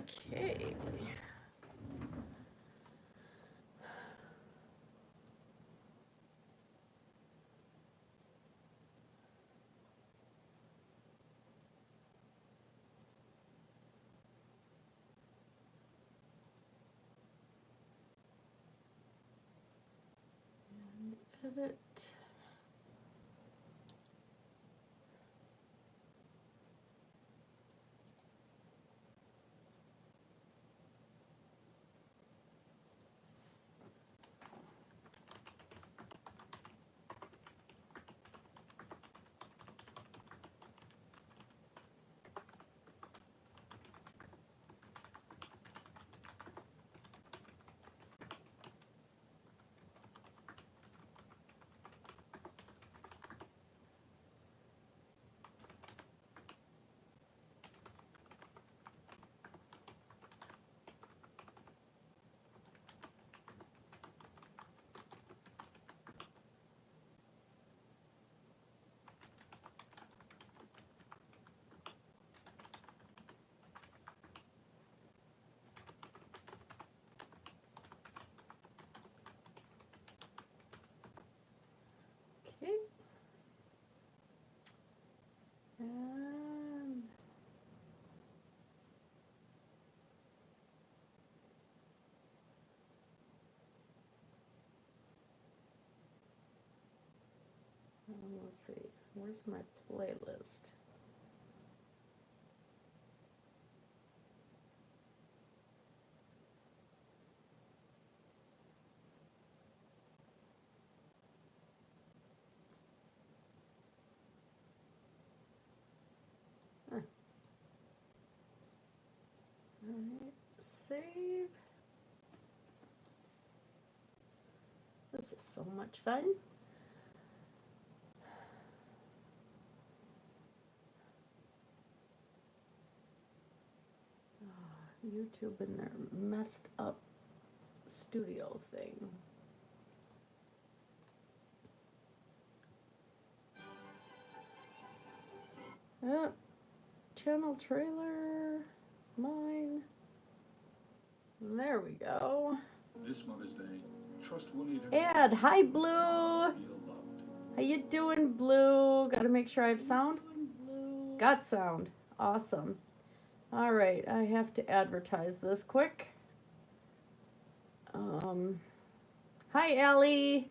Okay. And edit. Okay. And let's see, where's my playlist? Alright, save. This is so much fun. YouTube and their messed up studio thing. Yep. Channel trailer. Mine. There we go. This Mother's Day, trust one either. Ed, hi Blue. How you doing, Blue? Gotta make sure I have sound. Got sound. Awesome. All right, I have to advertise this quick. Hi, Ellie.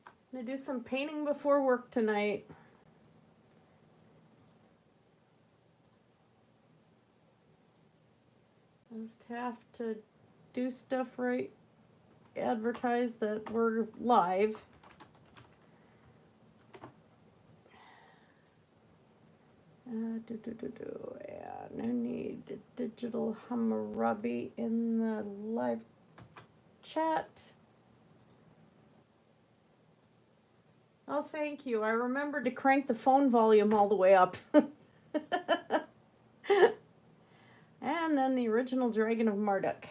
I'm gonna do some painting before work tonight. Just have to do stuff right. Advertise that we're live. And I need a digital Hammurabi in the live chat. Oh, thank you. I remembered to crank the phone volume all the way up. And then the original Dragon of Marduk.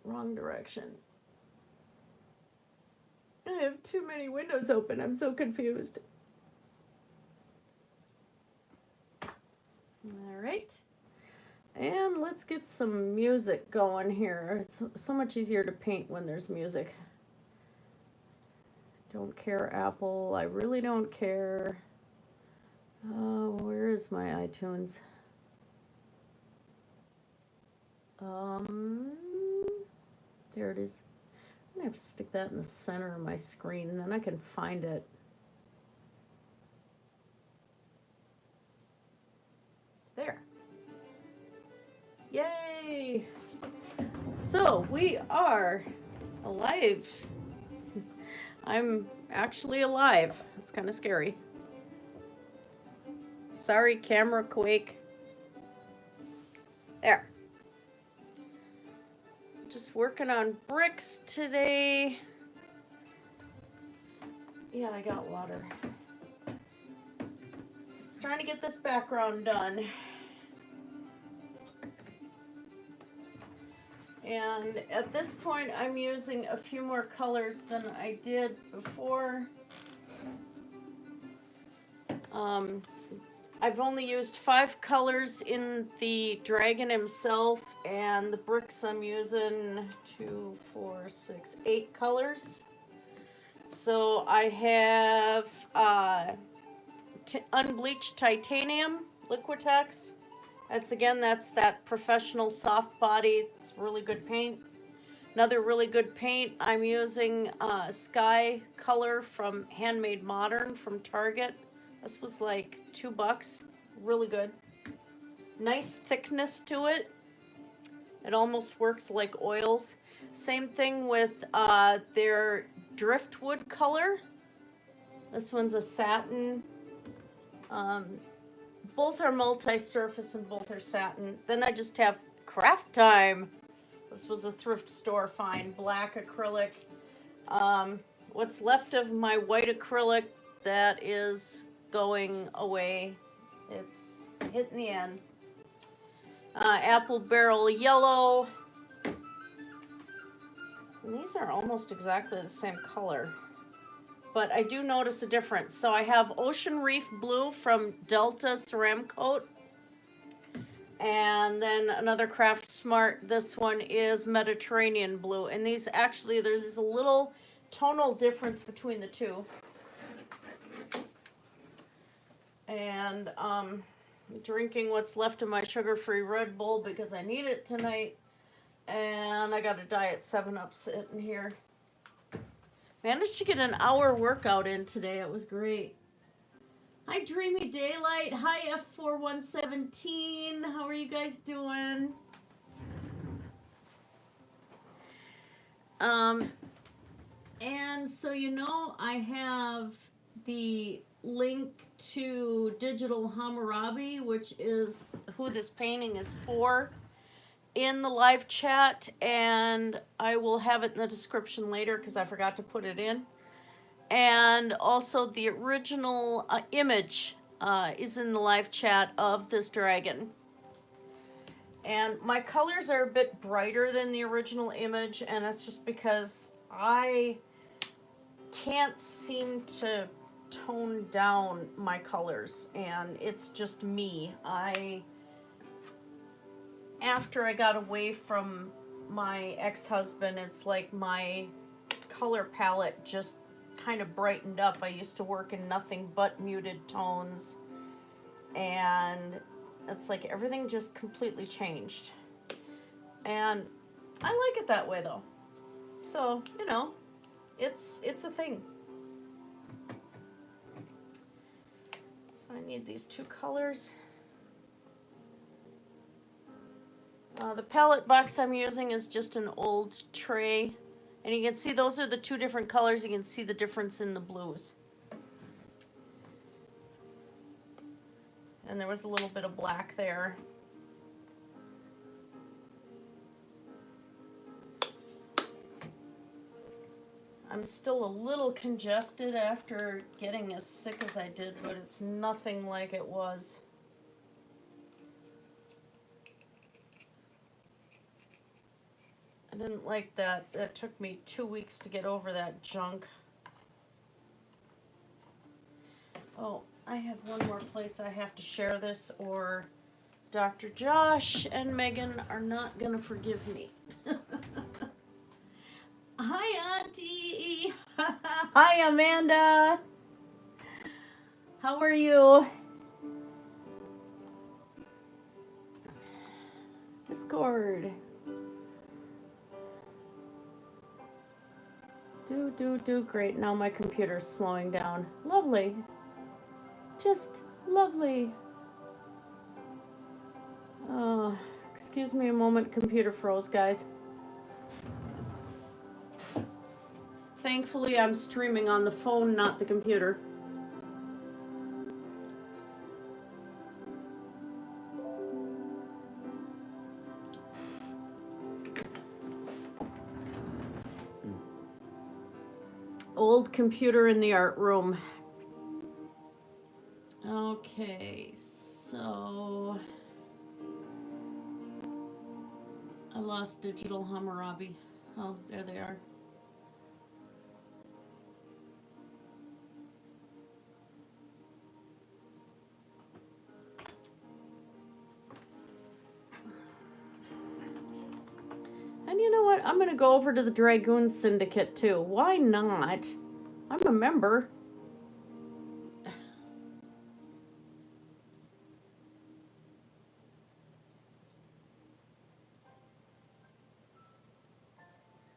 Wrong direction. I have too many windows open. I'm so confused. All right. And let's get some music going here. It's so much easier to paint when there's music. Don't care, Apple. I really don't care. Where is my iTunes? There it is. I'm gonna have to stick that in the center of my screen, and then I can find it. There. Yay! So we are alive. I'm actually alive. It's kind of scary. Sorry, camera quake. There. Just working on bricks today. Yeah, I got water. Just trying to get this background done. And at this point, I'm using a few more colors than I did before. I've only used 5 colors in the dragon himself, and the bricks I'm using 2, 4, 6, 8 colors. So I have unbleached titanium Liquitex. That's that professional soft body. It's really good paint. Another really good paint, I'm using Sky Color from Handmade Modern from Target. This was like $2. Really good. Nice thickness to it. It almost works like oils. Same thing with their Driftwood color. This one's a satin. Both are multi-surface and both are satin. Then I just have Craft Time. This was a thrift store find. Black acrylic. What's left of my white acrylic that is going away. It's hitting the end. Apple Barrel Yellow. And these are almost exactly the same color. But I do notice a difference. So I have Ocean Reef Blue from Delta Ceramcoat. And then another Craft Smart. This one is Mediterranean Blue. And these actually, there's a little tonal difference between the two. And I'm drinking what's left of my sugar-free Red Bull because I need it tonight. And I got a Diet 7-Up sitting here. Managed to get an hour workout in today. It was great. Hi, Dreamy Daylight. Hi, F4117. How are you guys doing? And so, I have the link to Digital Hammurabi, which is who this painting is for, in the live chat, and I will have it in the description later because I forgot to put it in. And also the original image is in the live chat of this dragon. And my colors are a bit brighter than the original image, and that's just because I can't seem to tone down my colors, and it's just me. After I got away from my ex-husband, it's like my color palette just kind of brightened up. I used to work in nothing but muted tones, and it's like everything just completely changed. And I like it that way though. So, it's a thing. So I need these 2 colors. The palette box I'm using is just an old tray. And you can see those are the 2 different colors. You can see the difference in the blues. And there was a little bit of black there. I'm still a little congested after getting as sick as I did, but it's nothing like it was. I didn't like that. That took me 2 weeks to get over that junk. Oh, I have one more place I have to share this, or Dr. Josh and Megan are not going to forgive me. Hi, Auntie. Hi, Amanda. How are you? Discord. Do. Great. Now my computer's slowing down. Lovely. Just lovely. Oh, excuse me a moment. Computer froze, guys. Thankfully, I'm streaming on the phone, not the computer. Old computer in the art room. Okay, so I lost Digital Hammurabi. Oh, there they are. I'm gonna go over to the Dragoon Syndicate too. Why not? I'm a member.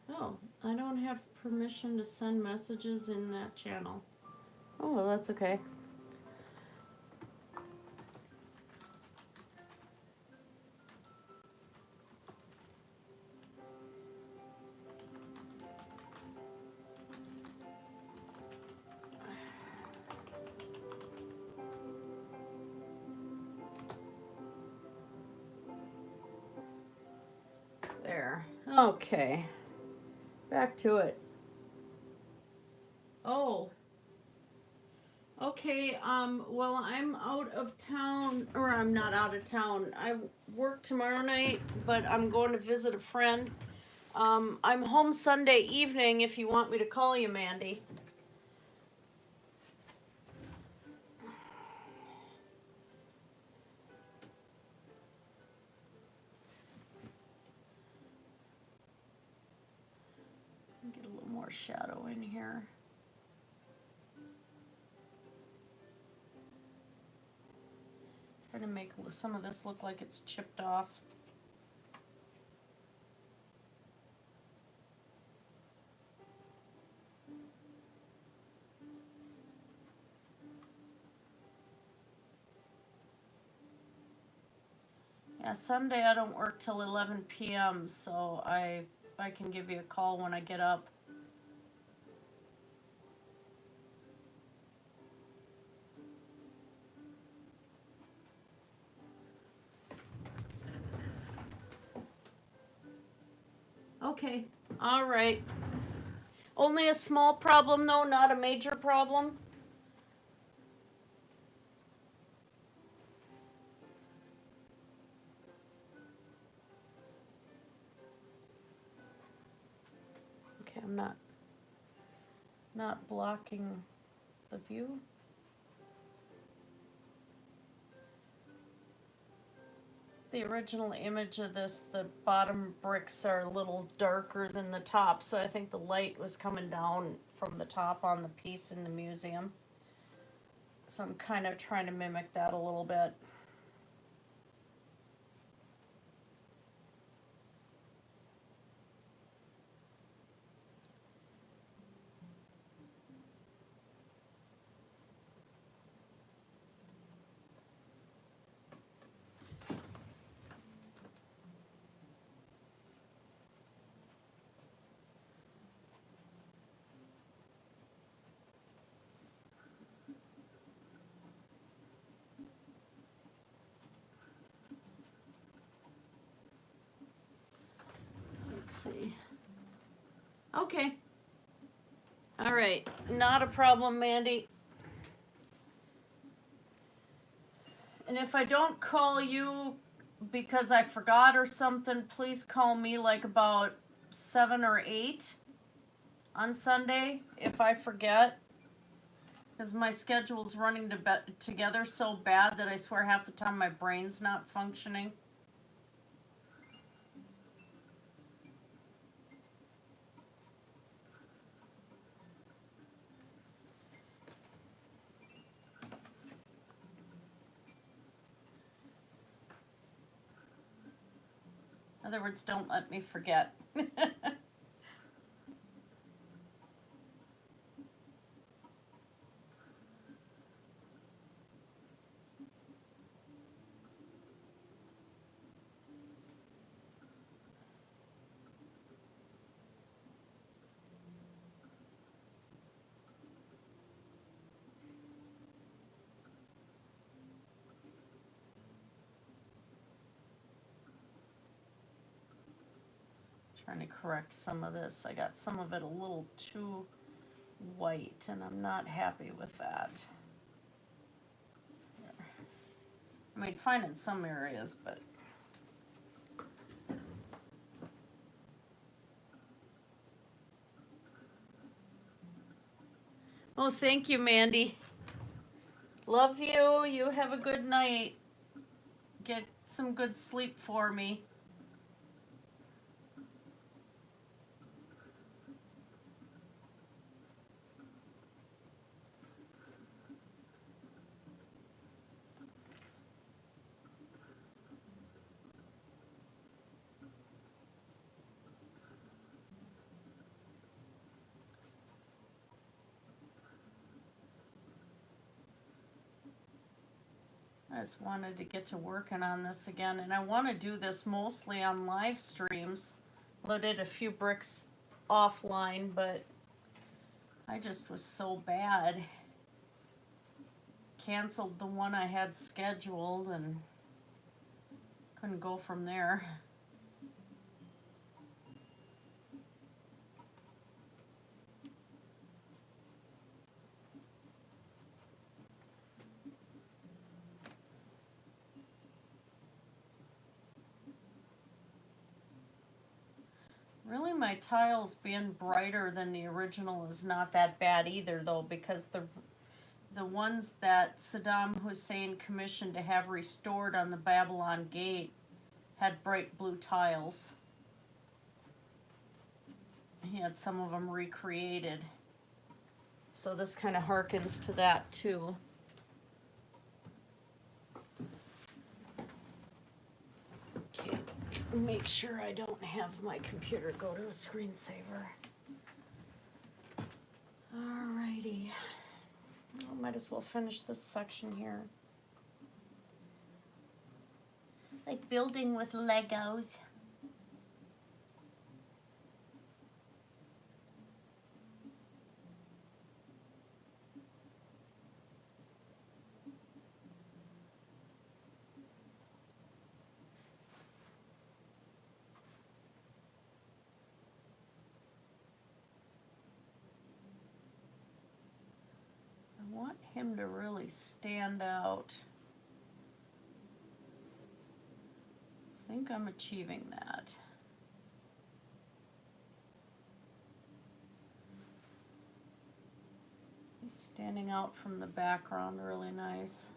Oh, I don't have permission to send messages in that channel. Oh, well, that's okay. There. Okay. Back to it. Oh. Okay, well, I'm out of town, or I'm not out of town. I work tomorrow night, but I'm going to visit a friend. I'm home Sunday evening if you want me to call you, Mandy. Get a little more shadow in here. Try to make some of this look like it's chipped off. Yeah, Sunday I don't work till 11 p.m., so I can give you a call when I get up. Okay, all right. Only a small problem though, not a major problem. Okay, I'm not blocking the view. The original image of this, the bottom bricks are a little darker than the top, so I think the light was coming down from the top on the piece in the museum. So I'm kind of trying to mimic that a little bit. Let's see. Okay. All right. Not a problem, Mandy. And if I don't call you because I forgot or something, please call me like about 7 or 8 on Sunday if I forget. Because my schedule's running together so bad that I swear half the time my brain's not functioning. In other words, don't let me forget. Trying to correct some of this. I got some of it a little too white, and I'm not happy with that. I mean, fine in some areas, but... Oh, thank you, Mandy. Love you. You have a good night. Get some good sleep for me. I just wanted to get to working on this again, and I want to do this mostly on live streams. Loaded a few bricks offline, but I just was so bad. Canceled the one I had scheduled and couldn't go from there. Really, my tiles being brighter than the original is not that bad either, though, because the ones that Saddam Hussein commissioned to have restored on the Babylon Gate had bright blue tiles. He had some of them recreated. So this kind of harkens to that too. Okay, make sure I don't have my computer go to a screensaver. Alrighty. I might as well finish this section here. Like building with Legos. I want him to really stand out. I think I'm achieving that. He's standing out from the background really nice.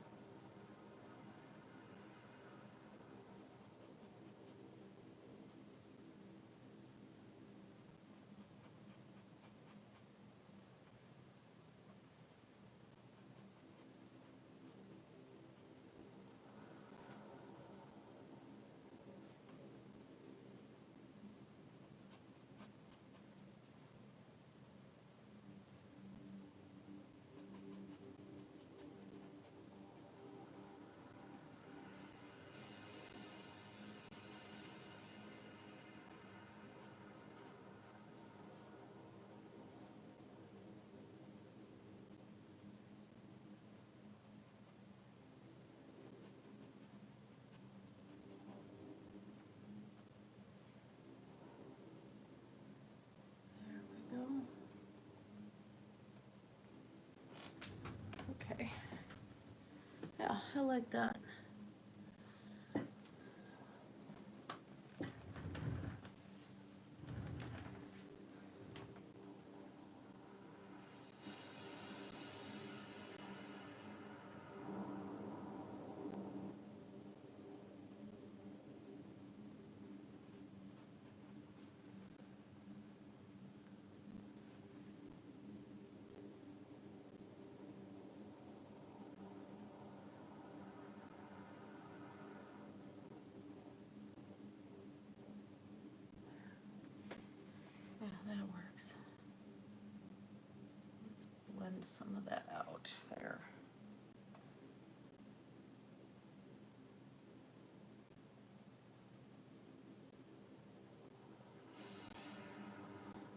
Okay. Yeah, I like that. Yeah, that works. Let's blend some of that out there.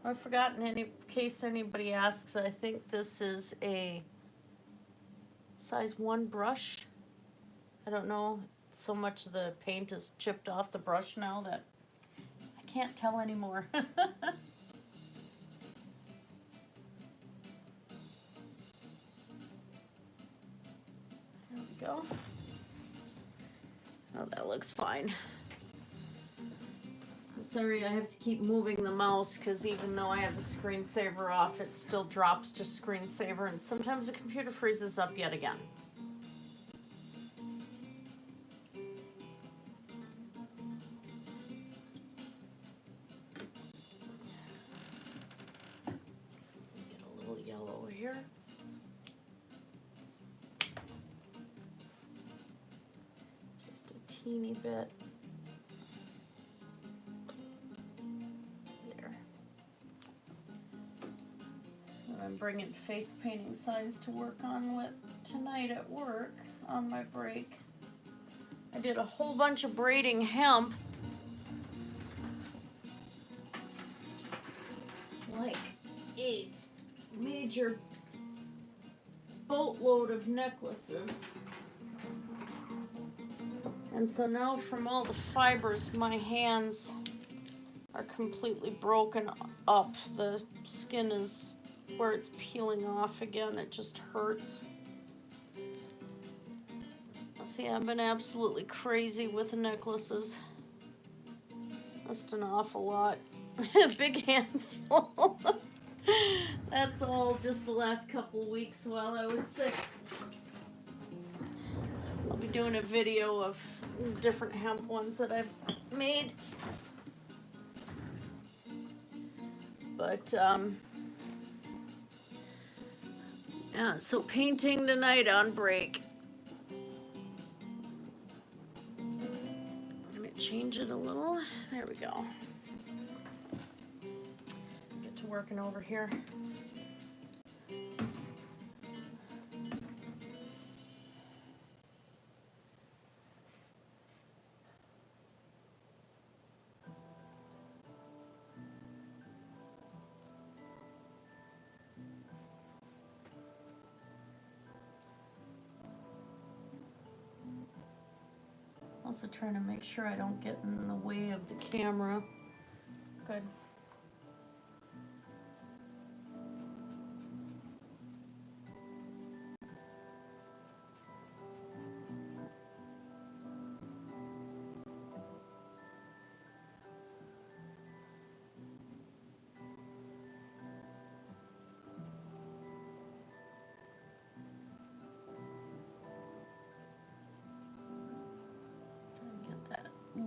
I've forgotten, in case anybody asks, I think this is a size 1 brush. I don't know, so much of the paint is chipped off the brush now that I can't tell anymore. There we go. Oh, that looks fine. Sorry, I have to keep moving the mouse because even though I have the screensaver off, it still drops to screensaver, and sometimes the computer freezes up yet again. Get a little yellow here. Just a teeny bit. I'm bringing face painting signs to work on with tonight at work on my break. I did a whole bunch of braiding hemp. Like a major boatload of necklaces. And so now from all the fibers, my hands are completely broken up. The skin is where it's peeling off again. It just hurts. See, I've been absolutely crazy with the necklaces. Just an awful lot. Big handful. That's all just the last couple weeks while I was sick. I'll be doing a video of different hemp ones that I've made. But, yeah, so painting tonight on break. I'm gonna change it a little. There we go. Get to working over here. Also trying to make sure I don't get in the way of the camera. Good.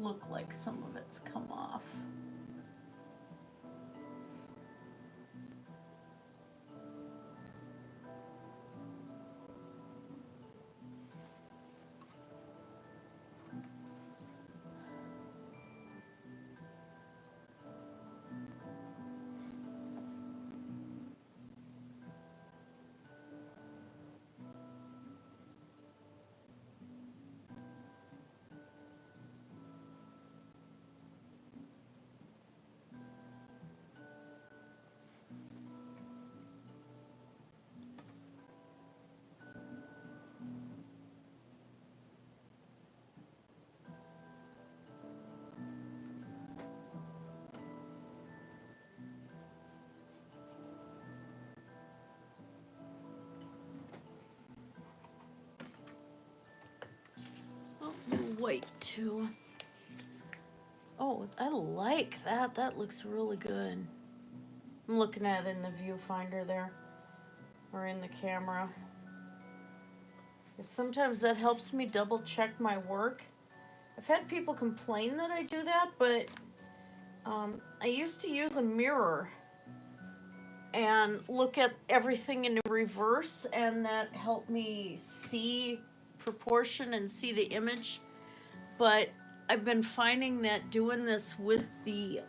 Look like some of it's come off. White too. Oh, I like that. That looks really good. I'm looking at it in the viewfinder there, or in the camera. Sometimes that helps me double check my work. I've had people complain that I do that, but I used to use a mirror and look at everything in reverse, and that helped me see proportion and see the image. But I've been finding that doing this with the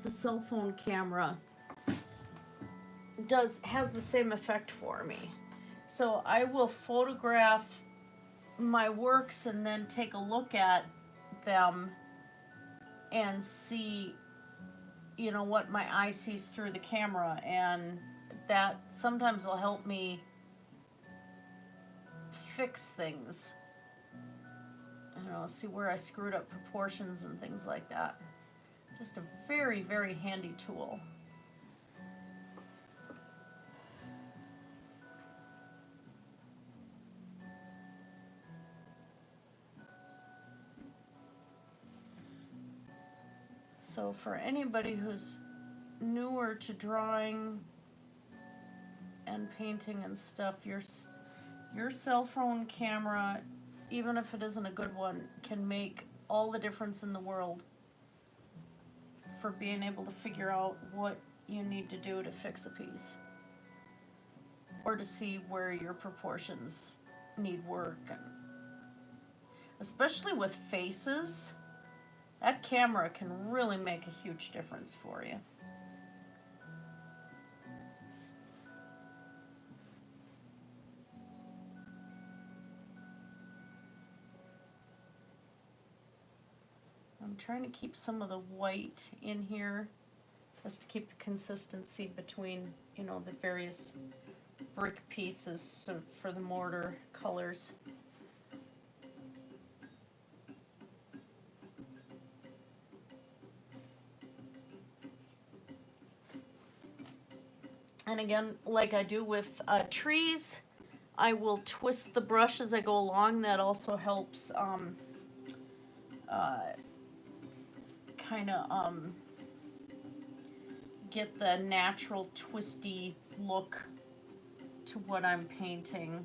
cell phone camera has the same effect for me. So I will photograph my works and then take a look at them and see, you know, what my eye sees through the camera, and that sometimes will help me fix things. You know, see where I screwed up proportions and things like that. Just a very, very handy tool. So for anybody who's newer to drawing and painting and stuff, your cell phone camera, even if it isn't a good one, can make all the difference in the world for being able to figure out what you need to do to fix a piece, or to see where your proportions need work. And especially with faces, that camera can really make a huge difference for you. I'm trying to keep some of the white in here just to keep the consistency between, you know, the various brick pieces sort of for the mortar colors. And again, like I do with trees, I will twist the brush as I go along. That also helps kind of get the natural twisty look to what I'm painting.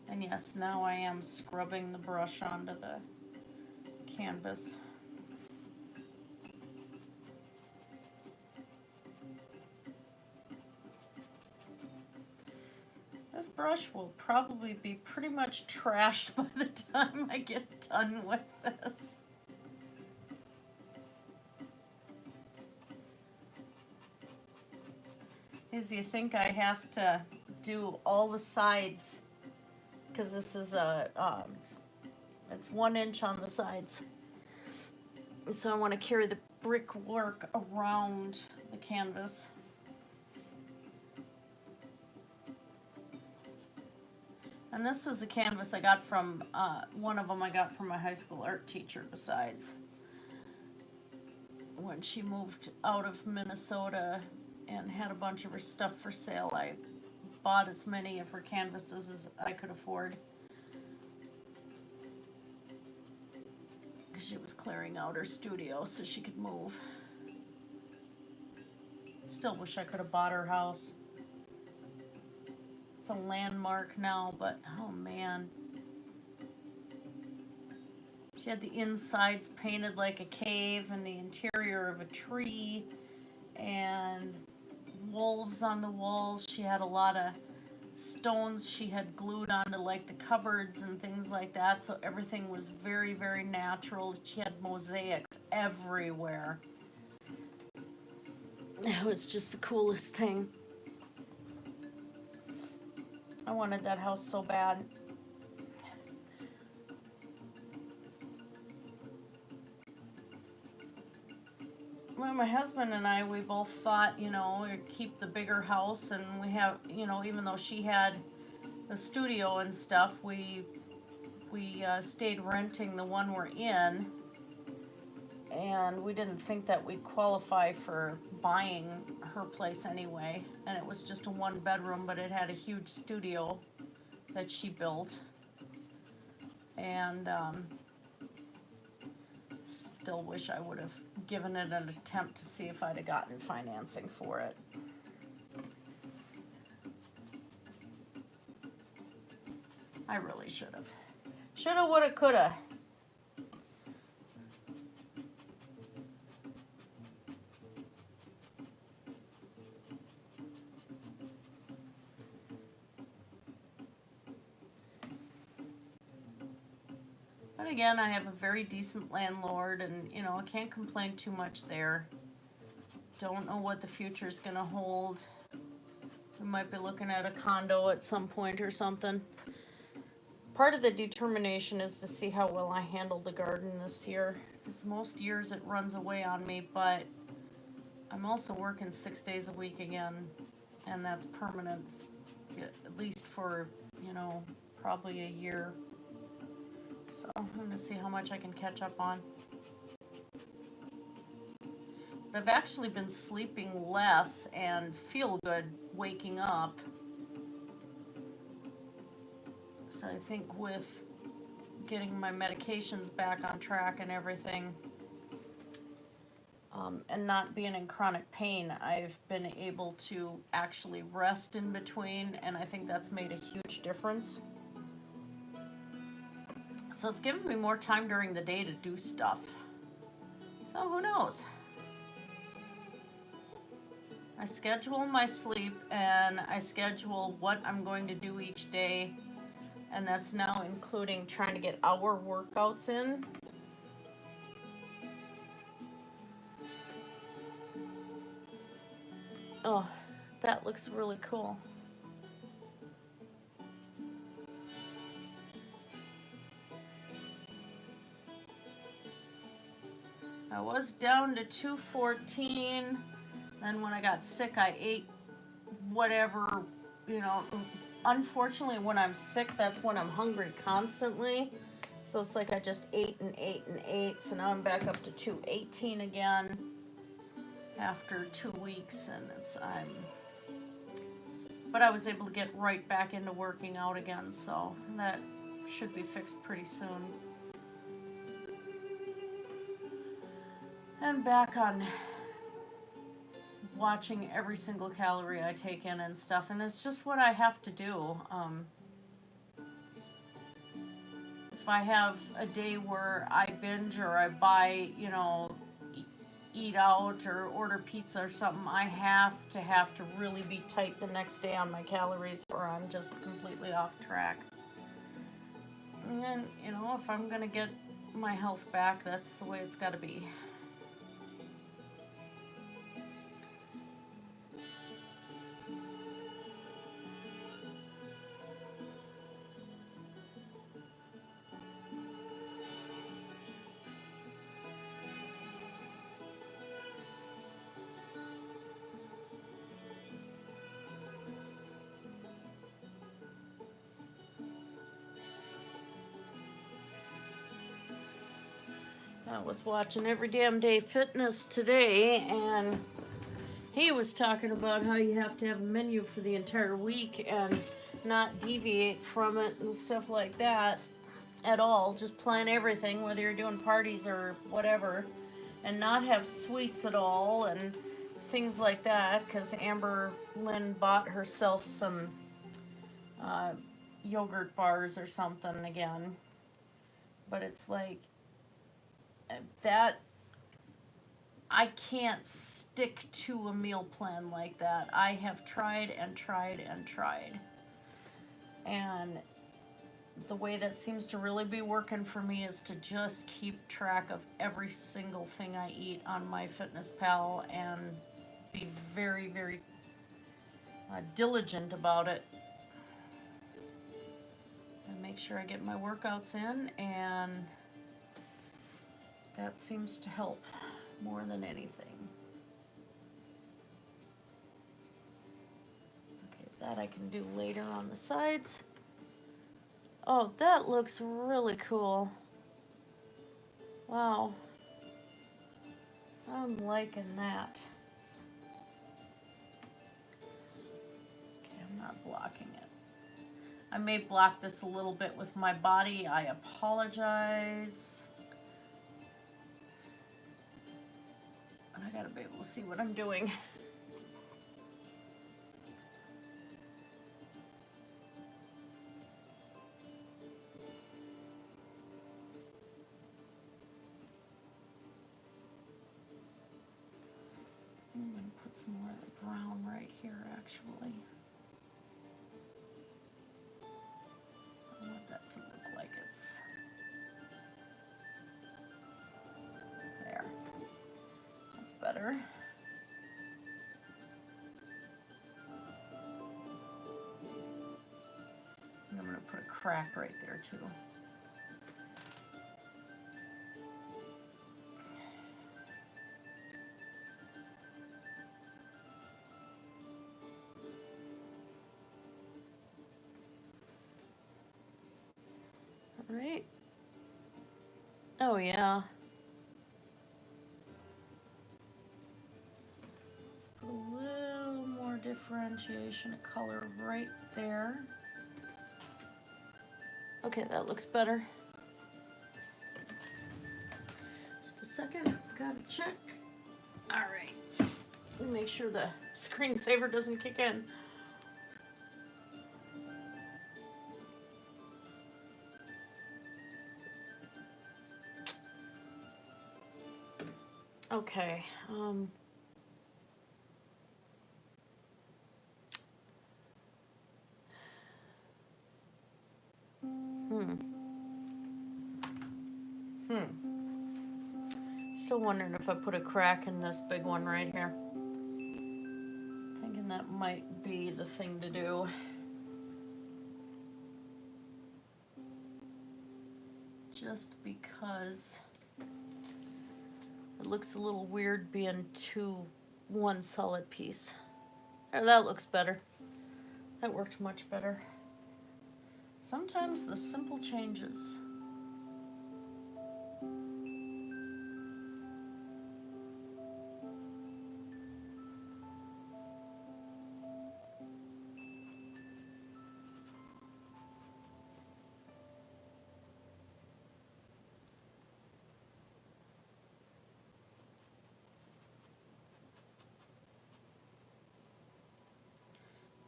And yes, now I am scrubbing the brush onto the canvas. This brush will probably be pretty much trashed by the time I get done with this. Is you think I have to do all the sides, because this is it's 1 inch on the sides. So I want to carry the brickwork around the canvas. And this was a canvas I got from, one of them I got from my high school art teacher besides. When she moved out of Minnesota and had a bunch of her stuff for sale, I bought as many of her canvases as I could afford. Because she was clearing out her studio so she could move. Still wish I could have bought her house. It's a landmark now, but oh man. She had the insides painted like a cave and the interior of a tree and wolves on the walls. She had a lot of stones she had glued onto like the cupboards and things like that, so everything was very, very natural. She had mosaics everywhere. It was just the coolest thing. I wanted that house so bad. Well, my husband and I, we both thought, you know, we'd keep the bigger house, and we have, you know, even though she had the studio and stuff, we stayed renting the one we're in, and we didn't think that we'd qualify for buying her place anyway. And it was just a 1-bedroom, but it had a huge studio that she built, and still wish I would have given it an attempt to see if I'd have gotten financing for it. I really should have. Shoulda, woulda, coulda. But again, I have a very decent landlord, and you know, I can't complain too much there. Don't know what the future is gonna hold. We might be looking at a condo at some point or something. Part of the determination is to see how well I handle the garden this year. Because most years it runs away on me, but I'm also working 6 days a week again, and that's permanent, at least for, you know, probably a year. So I'm going to see how much I can catch up on. But I've actually been sleeping less and feel good waking up. So I think with getting my medications back on track and everything, and not being in chronic pain, I've been able to actually rest in between, and I think that's made a huge difference. So it's given me more time during the day to do stuff. So who knows? I schedule my sleep, and I schedule what I'm going to do each day. And that's now including trying to get our workouts in. Oh, that looks really cool. I was down to 214. Then when I got sick, I ate whatever, you know. Unfortunately, when I'm sick, that's when I'm hungry constantly. So it's like I just ate and ate and ate. So now I'm back up to 218 again after 2 weeks, and but I was able to get right back into working out again, so that should be fixed pretty soon. And back on watching every single calorie I take in and stuff, and it's just what I have to do. If I have a day where I binge or I buy, you know, eat out or order pizza or something, I have to really be tight the next day on my calories, or I'm just completely off track. And then, you know, if I'm gonna get my health back, that's the way it's got to be. I was watching Every Damn Day Fitness today, and he was talking about how you have to have a menu for the entire week and not deviate from it and stuff like that at all. Just plan everything, whether you're doing parties or whatever, and not have sweets at all and things like that, because Amber Lynn bought herself some yogurt bars or something again. But it's like, that I can't stick to a meal plan like that. I have tried and tried and tried. And the way that seems to really be working for me is to just keep track of every single thing I eat on MyFitnessPal and be very, very diligent about it. And make sure I get my workouts in, and that seems to help more than anything. Okay, that I can do later on the sides. Oh, that looks really cool. Wow. I'm liking that. Okay, I'm not blocking it. I may block this a little bit with my body. I apologize. I gotta be able to see what I'm doing. I'm gonna put some more of the brown right here, actually. I want that to look like it's there. That's better. And I'm gonna put a crack right there too. All right. Oh yeah. Let's put a little more differentiation of color right there. Okay, that looks better. Just a second, gotta check. All right, let me make sure the screensaver doesn't kick in. Okay, wondering if I put a crack in this big one right here. Thinking that might be the thing to do. Just because it looks a little weird being one solid piece. Oh, that looks better. That worked much better. Sometimes the simple changes.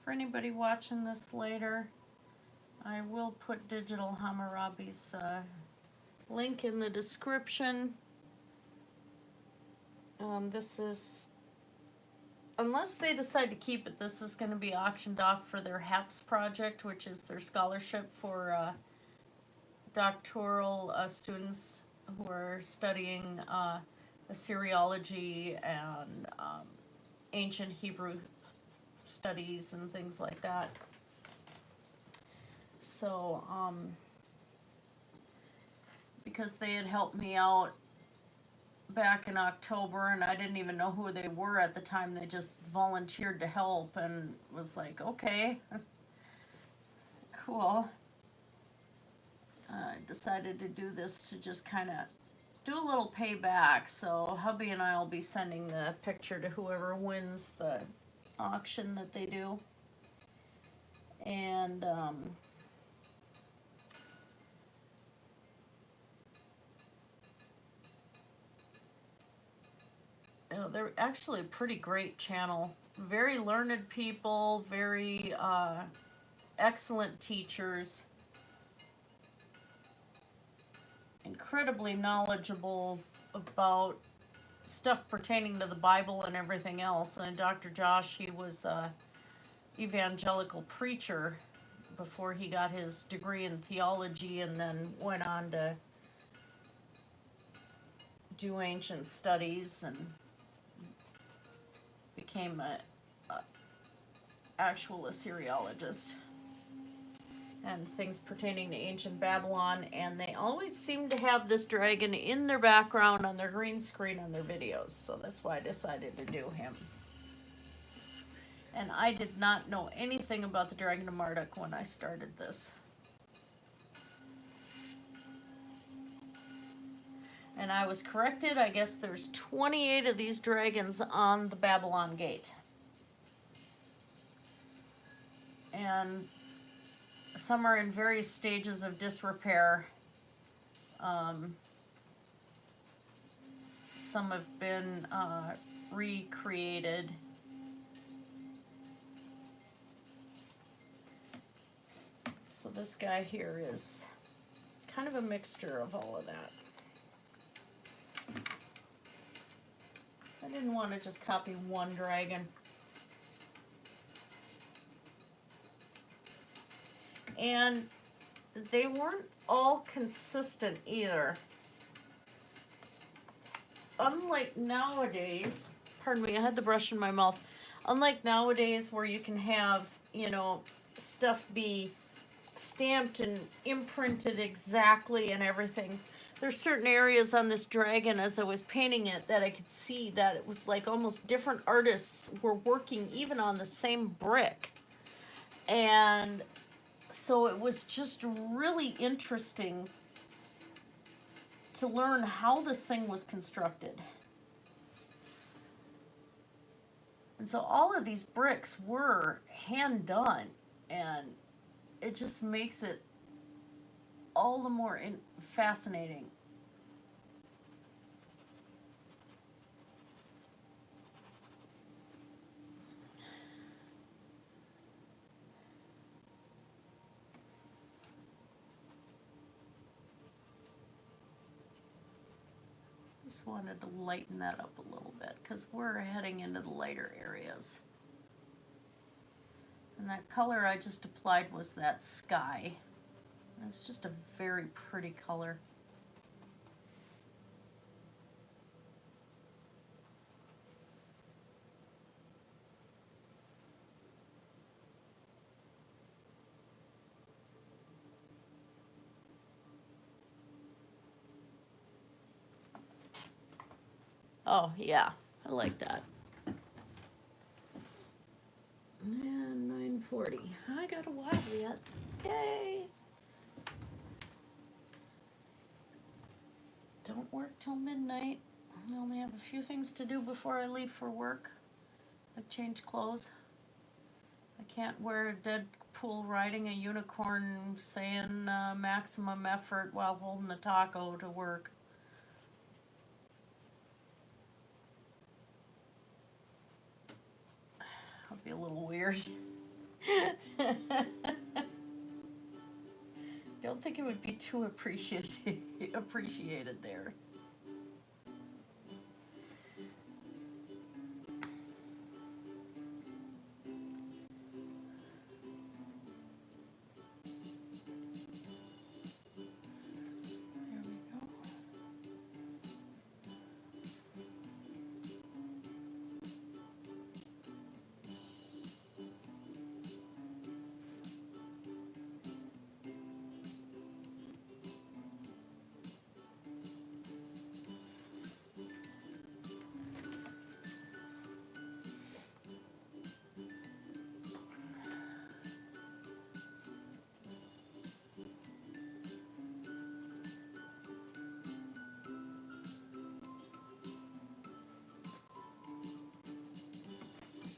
For anybody watching this later, I will put Digital Hammurabi's link in the description. This is, unless they decide to keep it, this is going to be auctioned off for their HAPS project, which is their scholarship for doctoral students who are studying Assyriology and ancient Hebrew studies and things like that. So, because they had helped me out back in October, and I didn't even know who they were at the time, they just volunteered to help, and was like, okay, cool. I decided to do this to just kind of do a little payback, so hubby and I will be sending the picture to whoever wins the auction that they do. And you know, they're actually a pretty great channel. Very learned people, very excellent teachers, incredibly knowledgeable about stuff pertaining to the Bible and everything else. And Dr. Josh, he was an evangelical preacher before he got his degree in theology, and then went on to do ancient studies and became a actual Assyriologist and things pertaining to ancient Babylon. And they always seem to have this dragon in their background on their green screen on their videos, so that's why I decided to do him. And I did not know anything about the Dragon of Marduk when I started this. And I was corrected. I guess there's 28 of these dragons on the Babylon Gate. And some are in various stages of disrepair. Some have been recreated. So this guy here is kind of a mixture of all of that. I didn't want to just copy one dragon. And they weren't all consistent either. Unlike nowadays, pardon me, I had the brush in my mouth. Unlike nowadays where you can have, you know, stuff be stamped and imprinted exactly and everything. There's certain areas on this dragon as I was painting it that I could see that it was like almost different artists were working even on the same brick. And so it was just really interesting to learn how this thing was constructed. And so all of these bricks were hand done, and it just makes it all the more fascinating. Just wanted to lighten that up a little bit because we're heading into the lighter areas. And that color I just applied was that sky. And it's just a very pretty color. Oh, yeah. I like that. And 9:40. I got a while yet. Yay! Don't work till midnight. I only have a few things to do before I leave for work. Like change clothes. I can't wear a Deadpool riding a unicorn saying maximum effort while holding the taco to work. That'd be a little weird. Don't think it would be too appreciated there.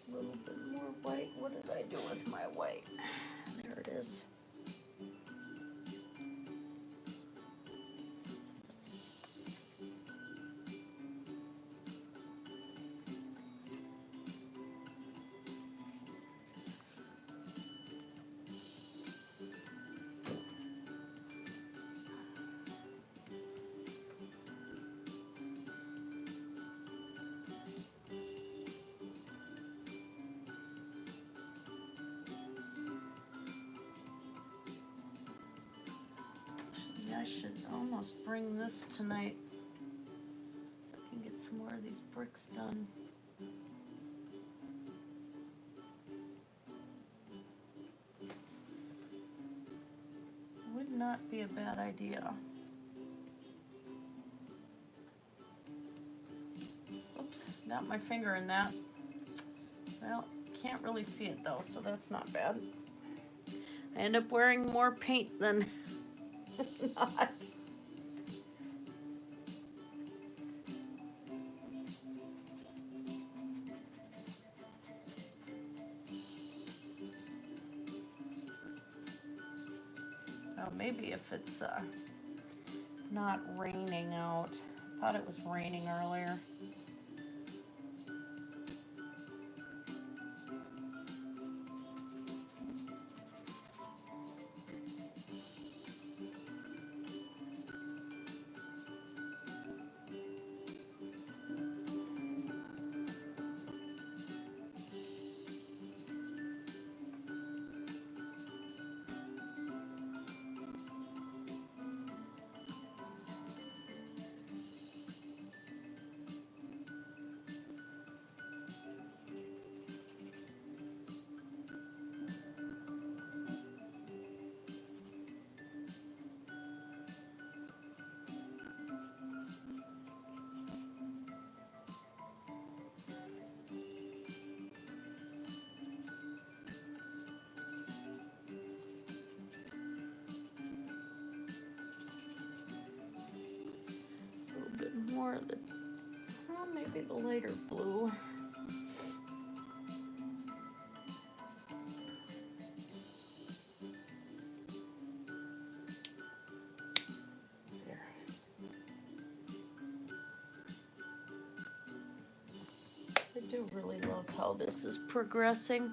A little bit more white. What did I do with my white? There it is. I should almost bring this tonight so I can get some more of these bricks done. Would not be a bad idea. Oops, got my finger in that. Well, can't really see it though, so that's not bad. I end up wearing more paint than not. Oh, maybe if it's not raining out. I thought it was raining earlier. More of the, well, maybe the lighter blue. There. I do really love how this is progressing.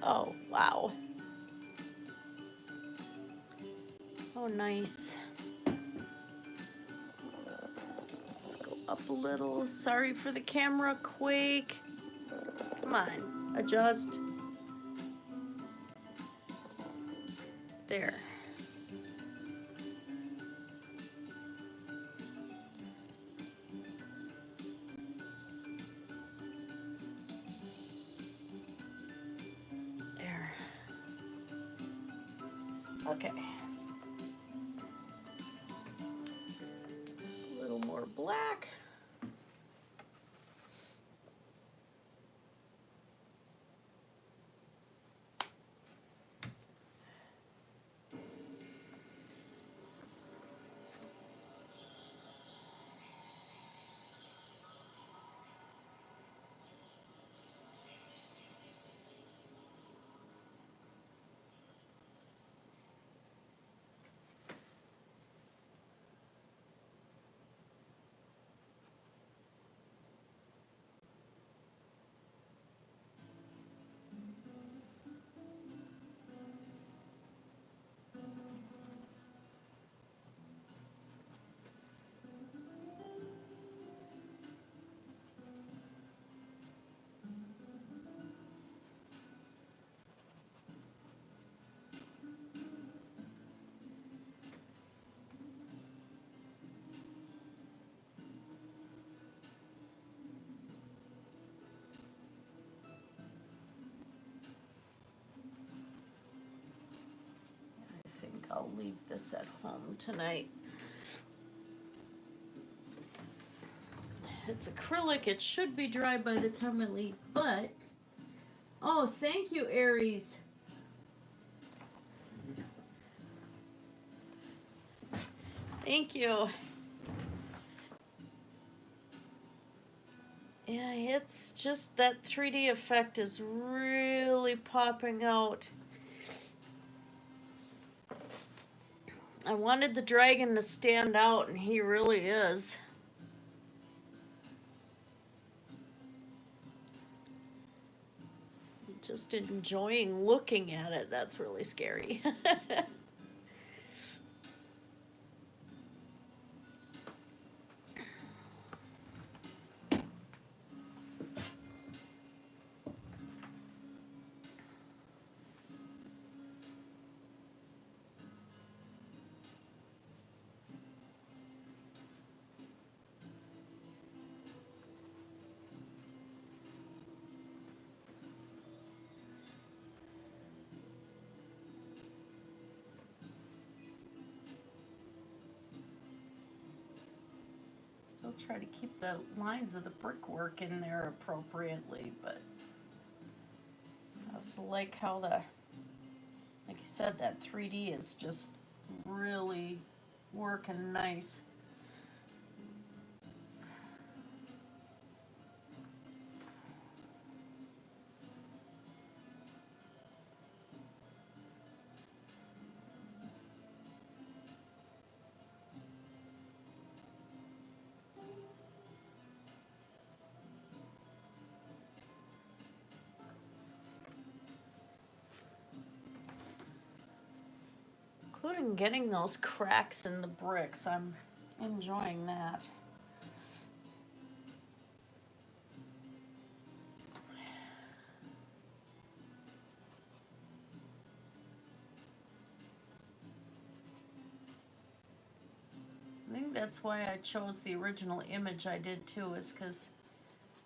Oh, wow. Oh, nice. Let's go up a little. Sorry for the camera quake. Come on, adjust. There. There. Okay. A little more black. I'll leave this at home tonight. It's acrylic. It should be dry by the time I leave, but... Oh, thank you, Aries. Thank you. Yeah, it's just that 3D effect is really popping out. I wanted the dragon to stand out, and he really is. Just enjoying looking at it, that's really scary. Still try to keep the lines of the brickwork in there appropriately, but I also like how like you said, that 3D is just really working nice. Including getting those cracks in the bricks. I'm enjoying that. I think that's why I chose the original image I did too, is because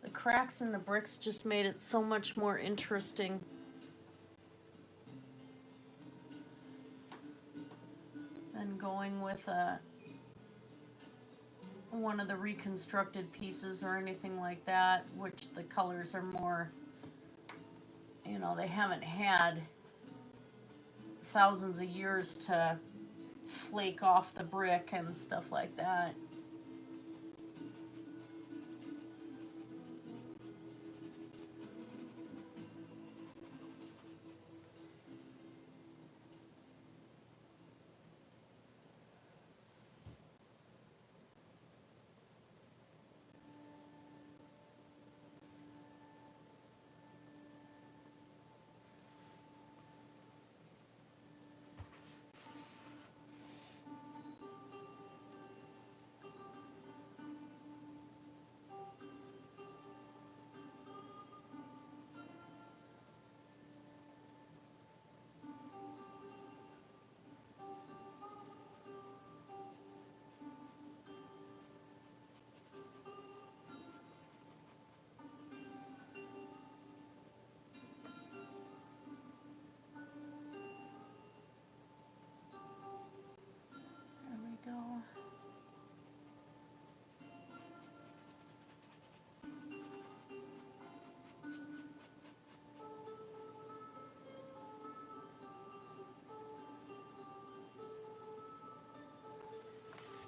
the cracks in the bricks just made it so much more interesting. Than going with one of the reconstructed pieces or anything like that, which the colors are more, you know, they haven't had thousands of years to flake off the brick and stuff like that.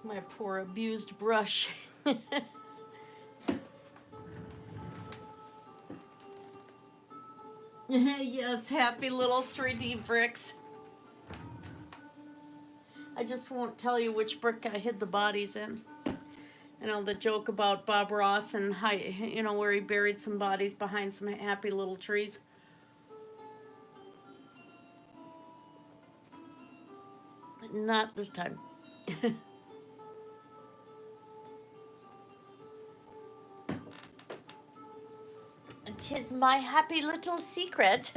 My poor abused brush. Yes, happy little 3D bricks. I just won't tell you which brick I hid the bodies in. You know, the joke about Bob Ross and how, you know, where he buried some bodies behind some happy little trees. Not this time. "'Tis my happy little secret."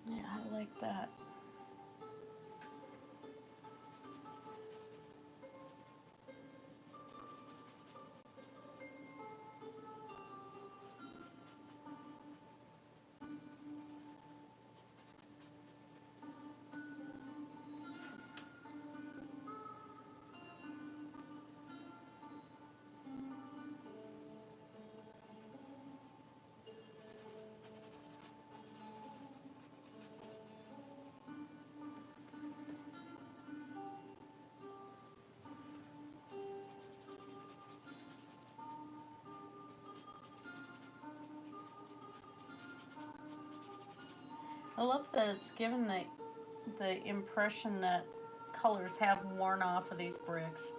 Yeah, I like that. I love that it's given the impression that colors have worn off of these bricks.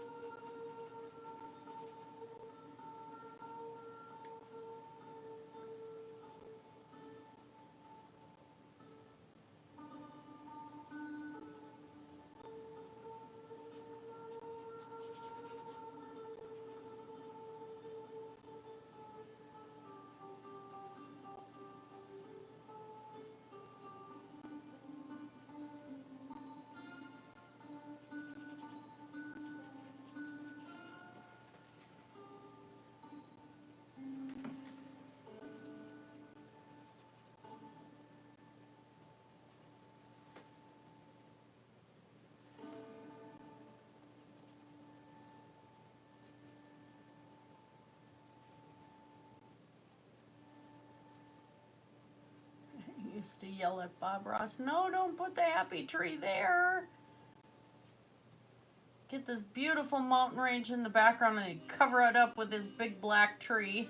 Used to yell at Bob Ross, "No, don't put the happy tree there." Get this beautiful mountain range in the background and he'd cover it up with this big black tree.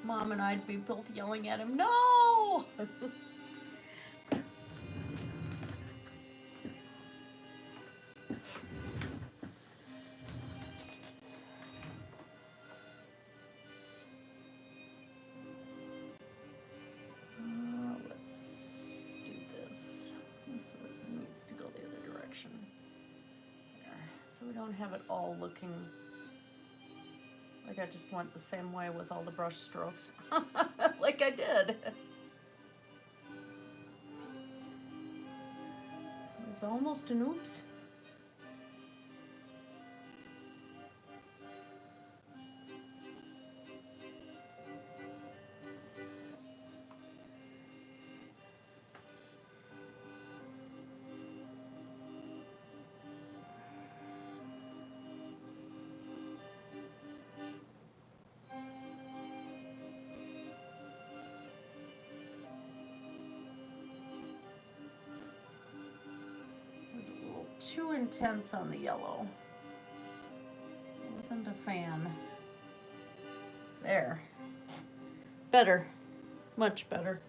Mom and I'd be both yelling at him, "No!" Let's do this. So it needs to go the other direction. There. So we don't have it all looking like I just went the same way with all the brush strokes. Like I did. It was almost an oops. Too intense on the yellow. It wasn't a fan. There. Better. Much better.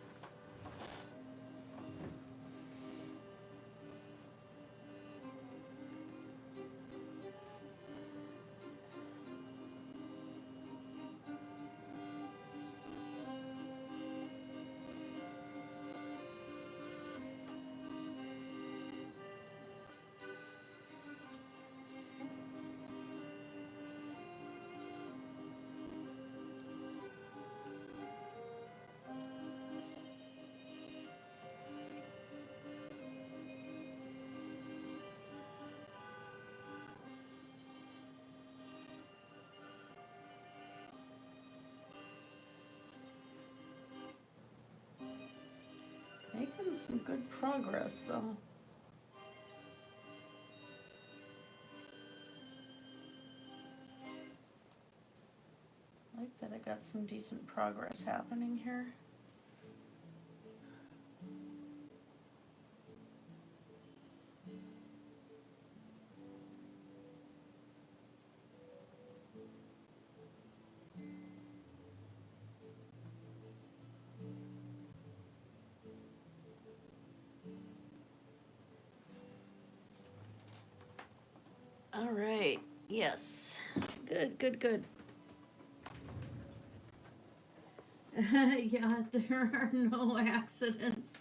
some good progress, though. I like that I got some decent progress happening here. All right. Yes. Good, good, good. Yeah, there are no accidents.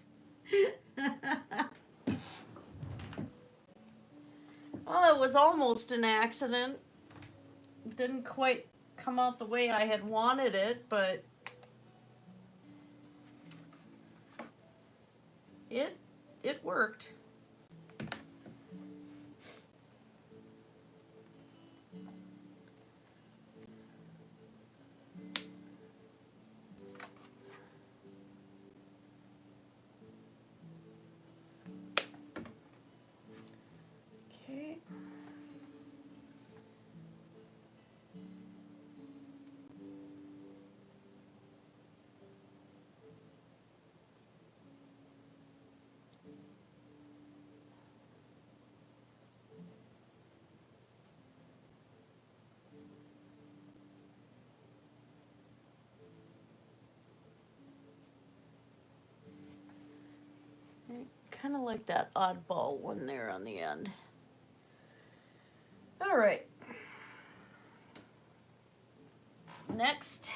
Well, it was almost an accident. It didn't quite come out the way I had wanted it, but it worked. Okay. Kind of like that oddball one there on the end. All right. Next.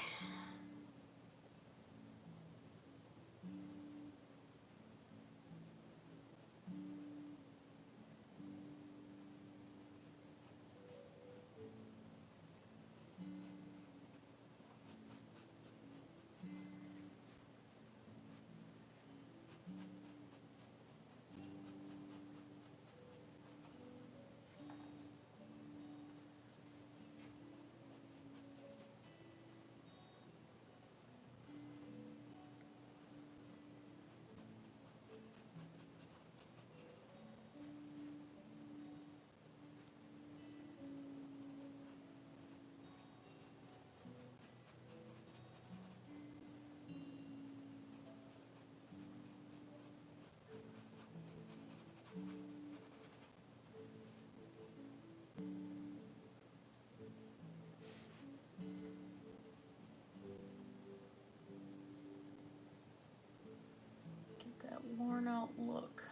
Get that worn out look.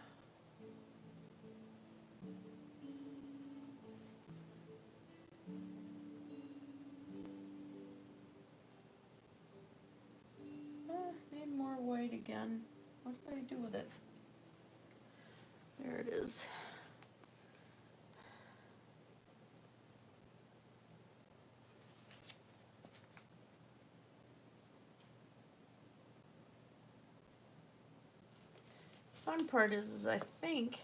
Need more white again. What did I do with it? There it is. Fun part is I think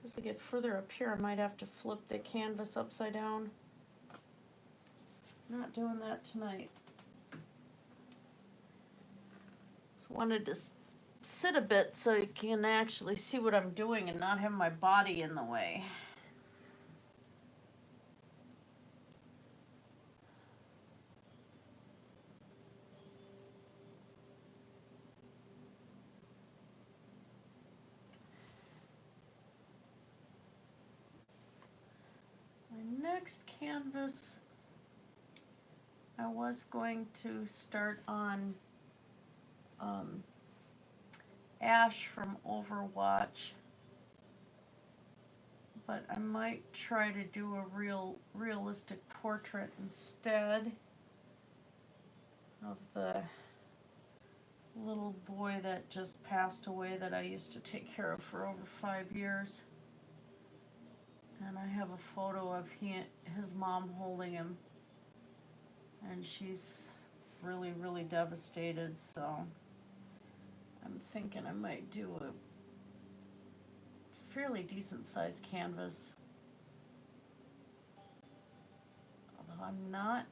as I get further up here, I might have to flip the canvas upside down. Not doing that tonight. Just wanted to sit a bit so you can actually see what I'm doing and not have my body in the way. Next canvas, I was going to start on Ash from Overwatch, but I might try to do a realistic portrait instead of the little boy that just passed away that I used to take care of for over 5 years. And I have a photo of his mom holding him, and she's really, really devastated, so I'm thinking I might do a fairly decent sized canvas. Although I'm not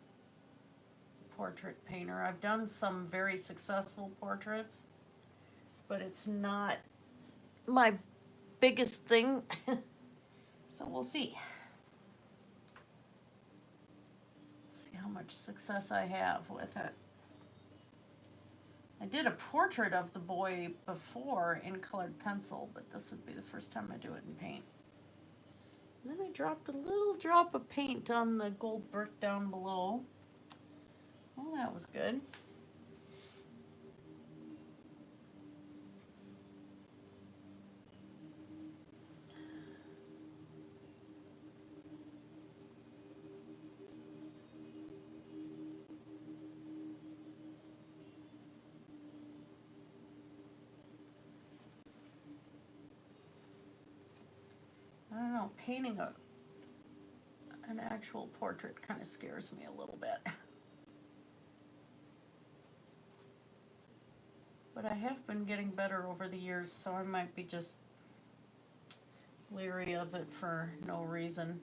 a portrait painter. I've done some very successful portraits, but it's not my biggest thing. So we'll see. See how much success I have with it. I did a portrait of the boy before in colored pencil, but this would be the first time I do it in paint. And then I dropped a little drop of paint on the gold brick down below. Well, that was good. I don't know, painting an actual portrait kind of scares me a little bit. But I have been getting better over the years, so I might be just leery of it for no reason.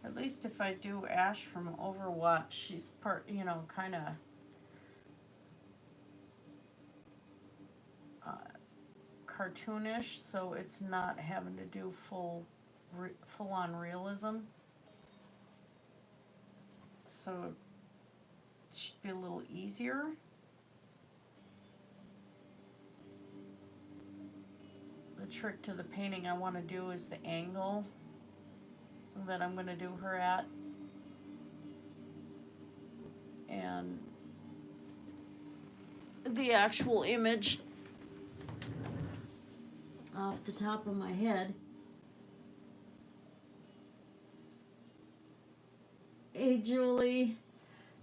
At least if I do Ash from Overwatch, she's part, you know, kind of cartoonish, so it's not having to do full-on realism. So it should be a little easier. The trick to the painting I want to do is the angle that I'm going to do her at, and the actual image off the top of my head. Hey Julie,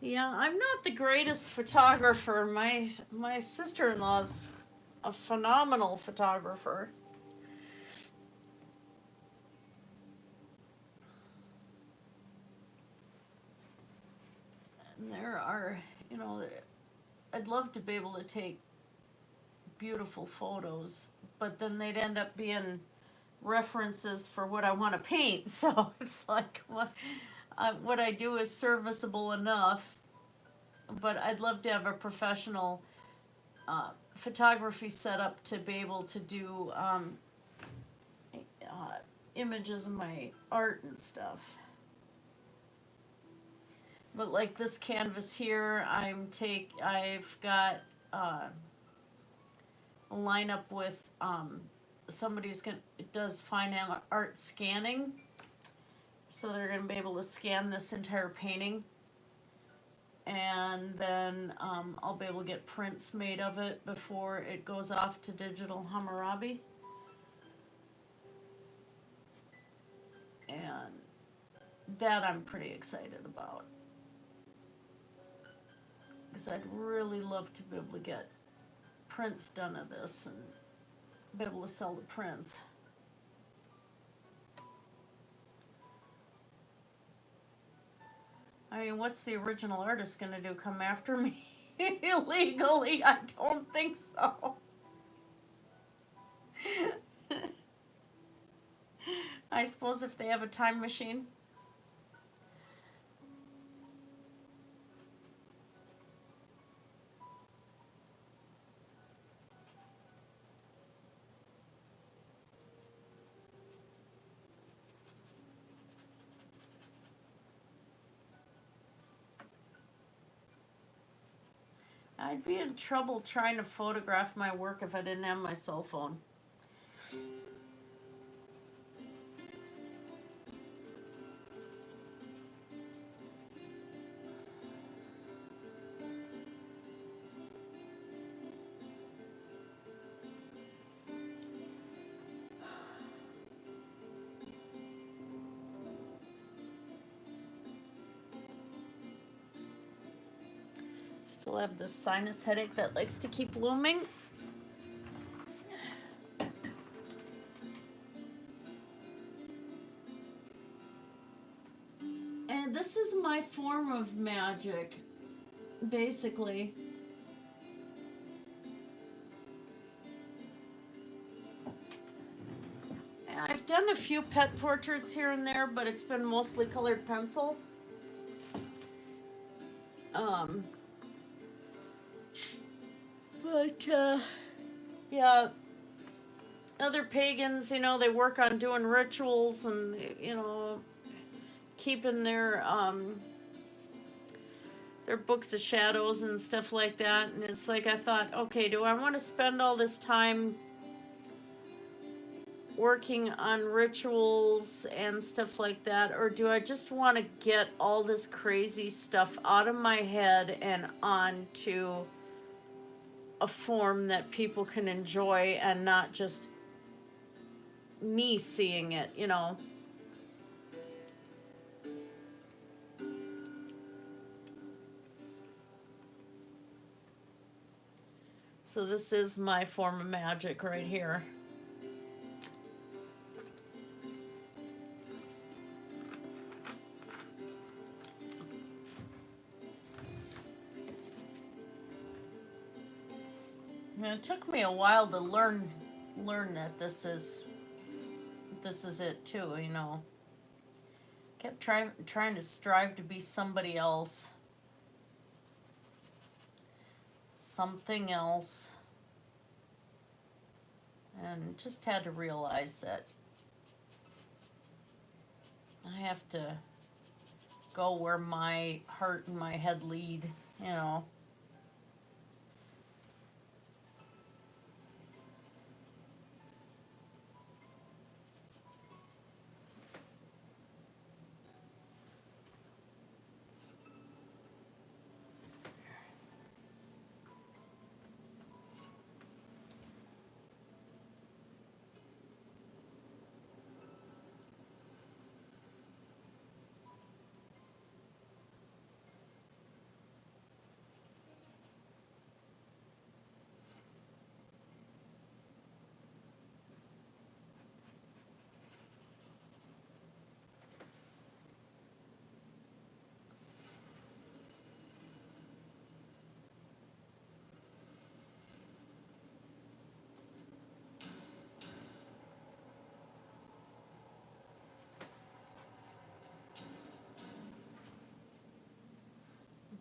yeah, I'm not the greatest photographer. My sister-in-law's a phenomenal photographer. There are, you know, I'd love to be able to take beautiful photos, but then they'd end up being references for what I want to paint. So it's like, what I do is serviceable enough, but I'd love to have a professional photography setup to be able to do images of my art and stuff. But like this canvas here, I've got a lineup with does fine art scanning, so they're gonna be able to scan this entire painting, and then I'll be able to get prints made of it before it goes off to digital Hammurabi. And that I'm pretty excited about, because I'd really love to be able to get prints done of this and be able to sell the prints. I mean, what's the original artist gonna do? Come after me illegally? I don't think so. I suppose if they have a time machine. I'd be in trouble trying to photograph my work if I didn't have my cell phone. Still have this sinus headache that likes to keep looming. And this is my form of magic, basically. I've done a few pet portraits here and there, but it's been mostly colored pencil. Yeah, other pagans, you know, they work on doing rituals and, you know, keeping their books of shadows and stuff like that. And it's like, I thought, okay, do I want to spend all this time working on rituals and stuff like that, or do I just want to get all this crazy stuff out of my head and onto a form that people can enjoy and not just me seeing it, you know? So this is my form of magic right here. And it took me a while to learn that this is it too, you know. Kept trying to strive to be somebody else. Something else. And just had to realize that I have to go where my heart and my head lead, you know.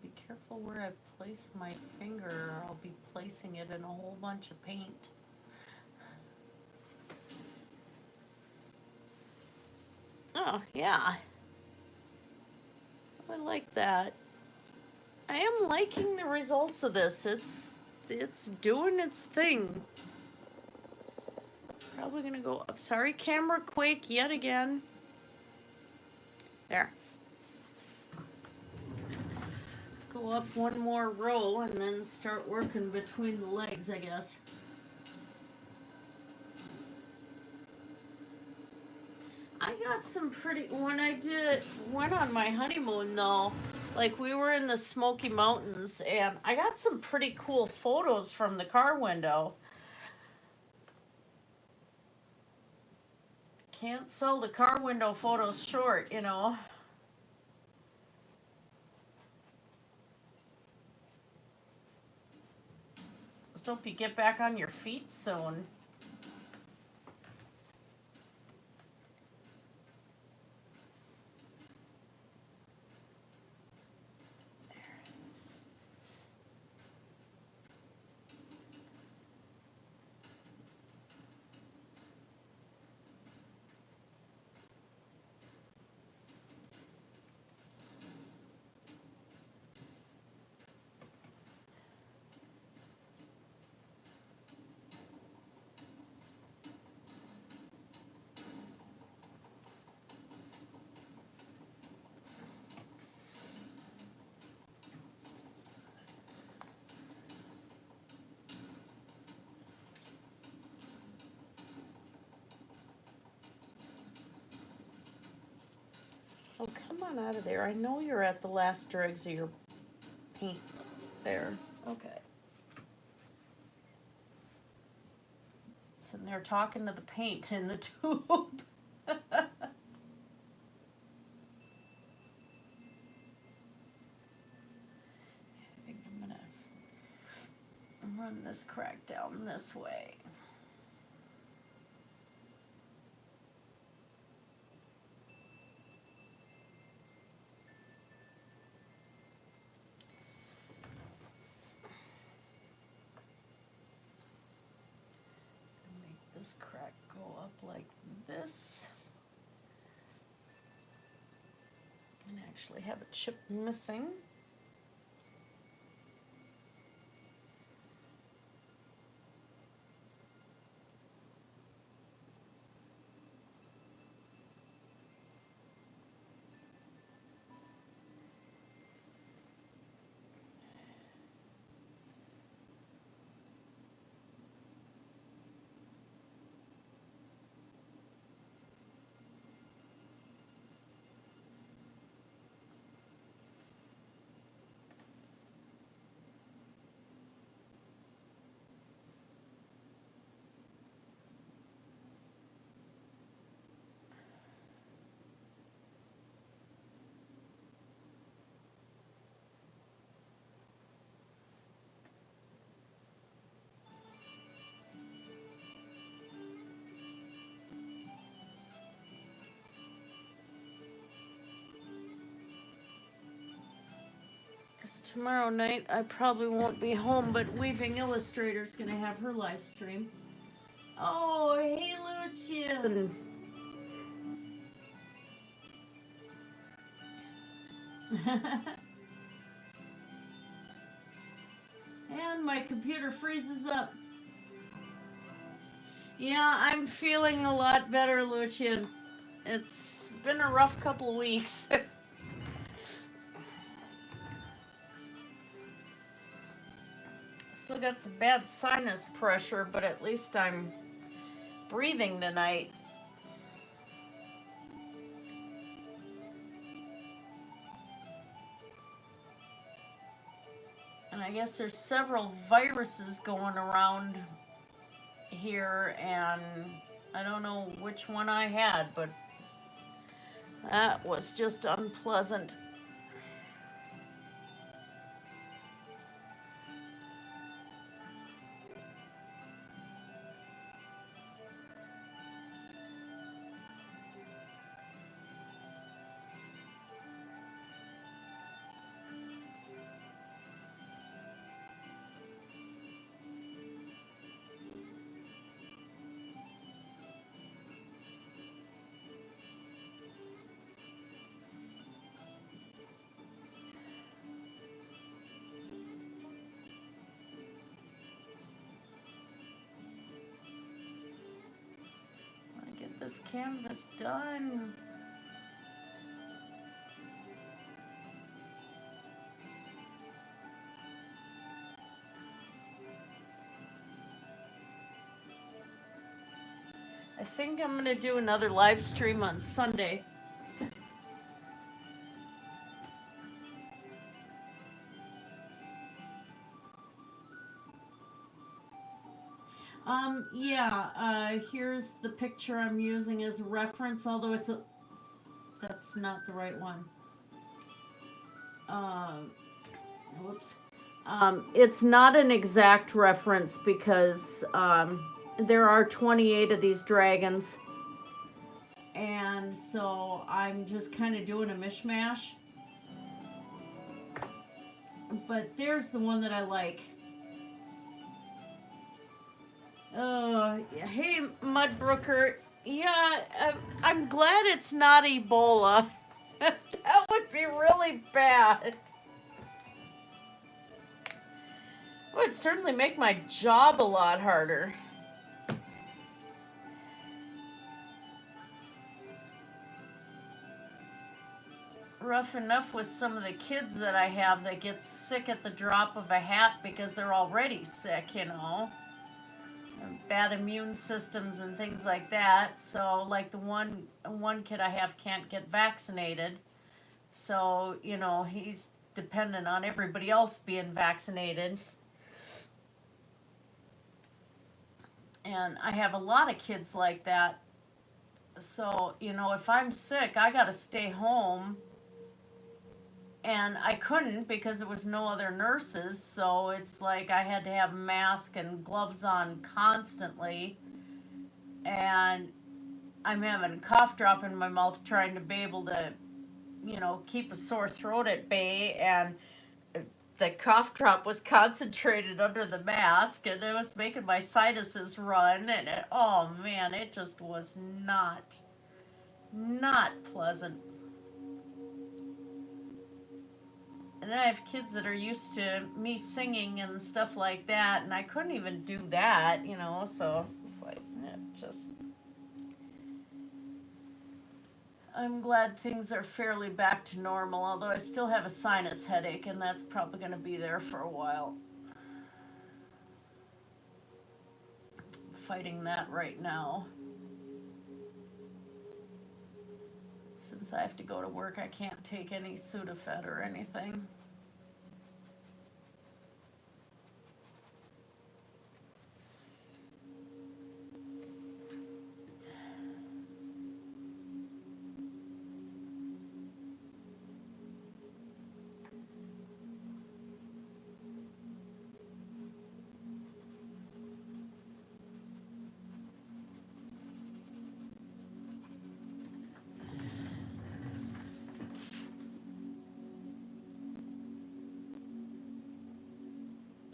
Be careful where I place my finger, or I'll be placing it in a whole bunch of paint. Oh, yeah. I like that. I am liking the results of this. It's doing its thing. Probably gonna go up. Sorry, camera quake yet again. There. Go up one more row and then start working between the legs, I guess. I got some pretty, when I went on my honeymoon though, like we were in the Smoky Mountains and I got some pretty cool photos from the car window. Can't sell the car window photos short, you know. Just hope you get back on your feet soon. Oh, come on out of there. I know you're at the last dregs of your paint There. Okay. Sitting there talking to the paint in the tube. I think I'm gonna run this crack down this way. This crack go up like this, and actually have a chip missing. Tomorrow night I probably won't be home, but Weaving Illustrator's gonna have her live stream. Oh, hey Lucian! And my computer freezes up. Yeah, I'm feeling a lot better, Lucian. It's been a rough couple of weeks. Still got some bad sinus pressure, but at least I'm breathing tonight. And I guess there's several viruses going around here, and I don't know which one I had, but that was just unpleasant. This canvas done. I think I'm gonna do another live stream on Sunday. Here's the picture I'm using as a reference, although that's not the right one. Whoops. It's not an exact reference because there are 28 of these dragons, and so I'm just kind of doing a mishmash. But there's the one that I like. Hey, Mudbrooker. Yeah, I'm glad it's not Ebola. That would be really bad. It would certainly make my job a lot harder. Rough enough with some of the kids that I have that get sick at the drop of a hat because they're already sick, you know. Bad immune systems and things like that. So like the one kid I have can't get vaccinated, so you know he's dependent on everybody else being vaccinated. And I have a lot of kids like that. So, you know, if I'm sick, I got to stay home. And I couldn't because there was no other nurses. So it's like I had to have a mask and gloves on constantly. And I'm having a cough drop in my mouth trying to be able to, you know, keep a sore throat at bay. And the cough drop was concentrated under the mask, and it was making my sinuses run, and oh man, it just was not pleasant. And I have kids that are used to me singing and stuff like that, and I couldn't even do that, you know, so it's like, I'm glad things are fairly back to normal, although I still have a sinus headache, and that's probably going to be there for a while. Fighting that right now. Since I have to go to work, I can't take any Sudafed or anything.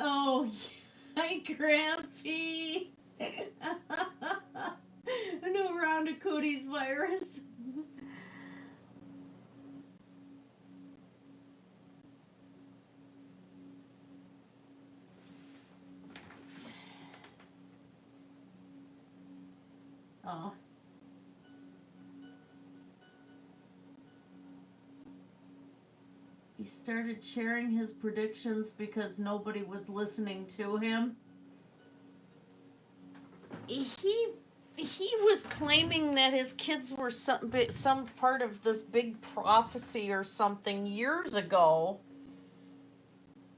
Oh, hi, Grampy. No round of Cody's virus. Oh. He started sharing his predictions because nobody was listening to him. He was claiming that his kids were some part of this big prophecy or something years ago.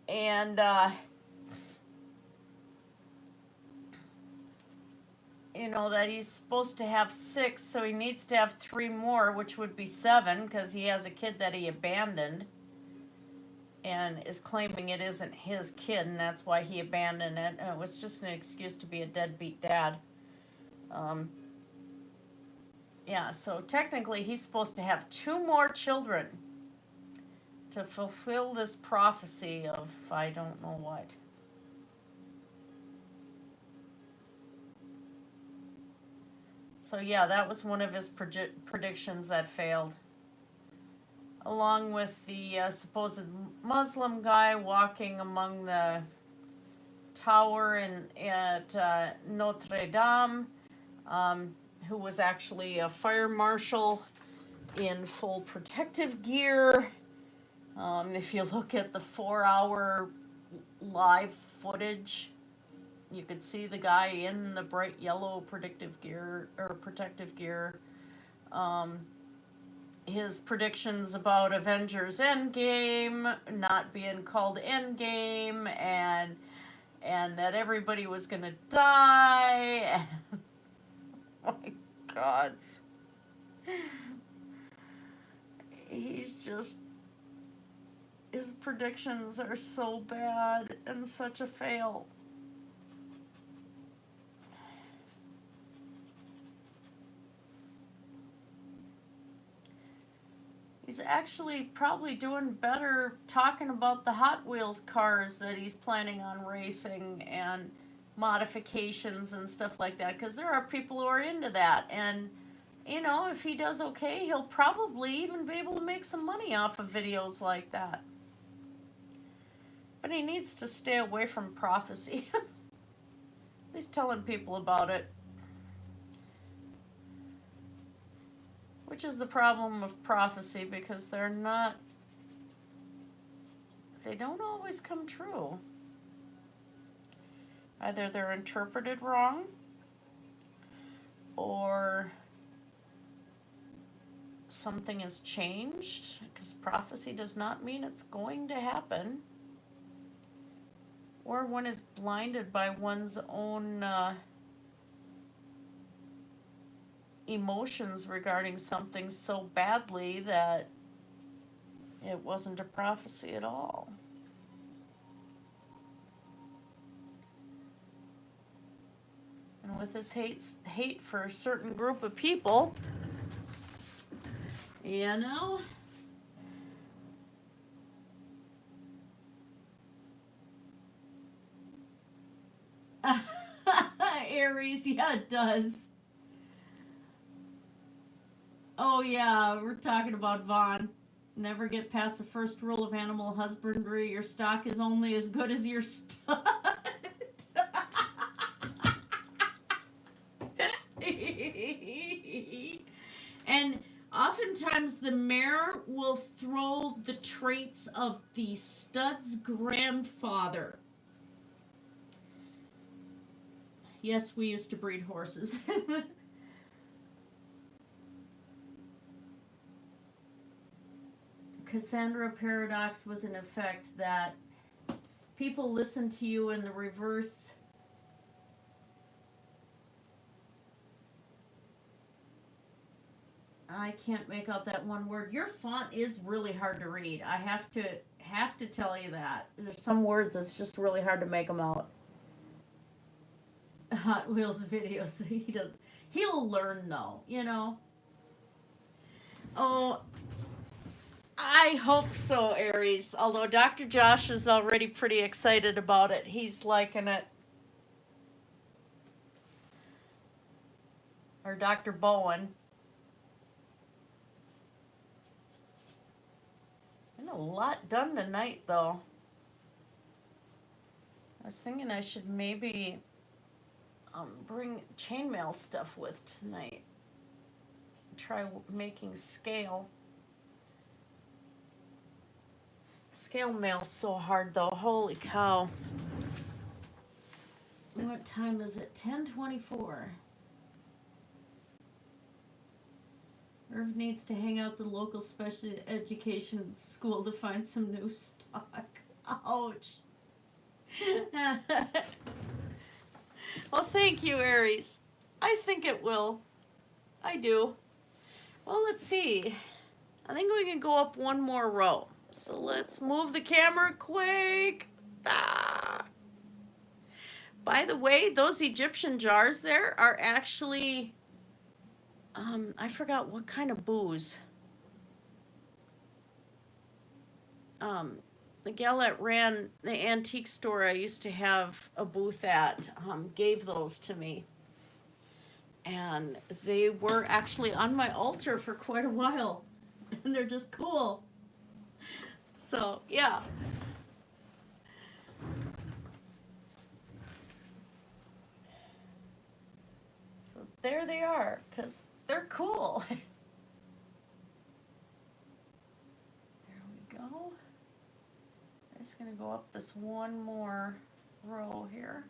And you know, that he's supposed to have 6, so he needs to have 3 more, which would be 7, because he has a kid that he abandoned and is claiming it isn't his kid, and that's why he abandoned it. And it was just an excuse to be a deadbeat dad. Yeah, so technically he's supposed to have 2 more children to fulfill this prophecy of I don't know what. So yeah, that was one of his predictions that failed. Along with the supposed Muslim guy walking among the tower at Notre Dame, who was actually a fire marshal in full protective gear. If you look at the 4-hour live footage, you could see the guy in the bright yellow protective gear. His predictions about Avengers Endgame not being called Endgame, and that everybody was gonna die. Oh my God. He's just, his predictions are so bad and such a fail. He's actually probably doing better talking about the Hot Wheels cars that he's planning on racing and modifications and stuff like that, because there are people who are into that. And, you know, if he does okay, he'll probably even be able to make some money off of videos like that. But he needs to stay away from prophecy. He's telling people about it. Which is the problem of prophecy, because they don't always come true. Either they're interpreted wrong, or something has changed, because prophecy does not mean it's going to happen. Or one is blinded by one's own emotions regarding something so badly that it wasn't a prophecy at all. And with this hate for a certain group of people, you know, Aries, yeah, it does. Oh yeah, we're talking about Vaughn. Never get past the first rule of animal husbandry. Your stock is only as good as your stud. And oftentimes the mare will throw the traits of the stud's grandfather. Yes, we used to breed horses. Cassandra paradox was in effect that people listen to you in the reverse. I can't make out that one word. Your font is really hard to read. I have to tell you that. There's some words it's just really hard to make them out. Hot Wheels videos. He'll learn though, you know. Oh, I hope so, Aries. Although Dr. Josh is already pretty excited about it. He's liking it. Or Dr. Bowen. Been a lot done tonight, though. I was thinking I should maybe bring chainmail stuff with tonight. Try making scale. Scale mail's so hard, though. Holy cow. What time is it? 10:24. Irv needs to hang out the local special education school to find some new stock. Ouch. Well, thank you, Aries. I think it will. I do. Well, let's see. I think we can go up one more row. So let's move the camera quick. Ah. By the way, those Egyptian jars there are actually, I forgot what kind of booze. The gal that ran the antique store I used to have a booth at gave those to me. And they were actually on my altar for quite a while. And they're just cool. So, yeah. So there they are, because they're cool. There we go. I'm just going to go up this one more row here.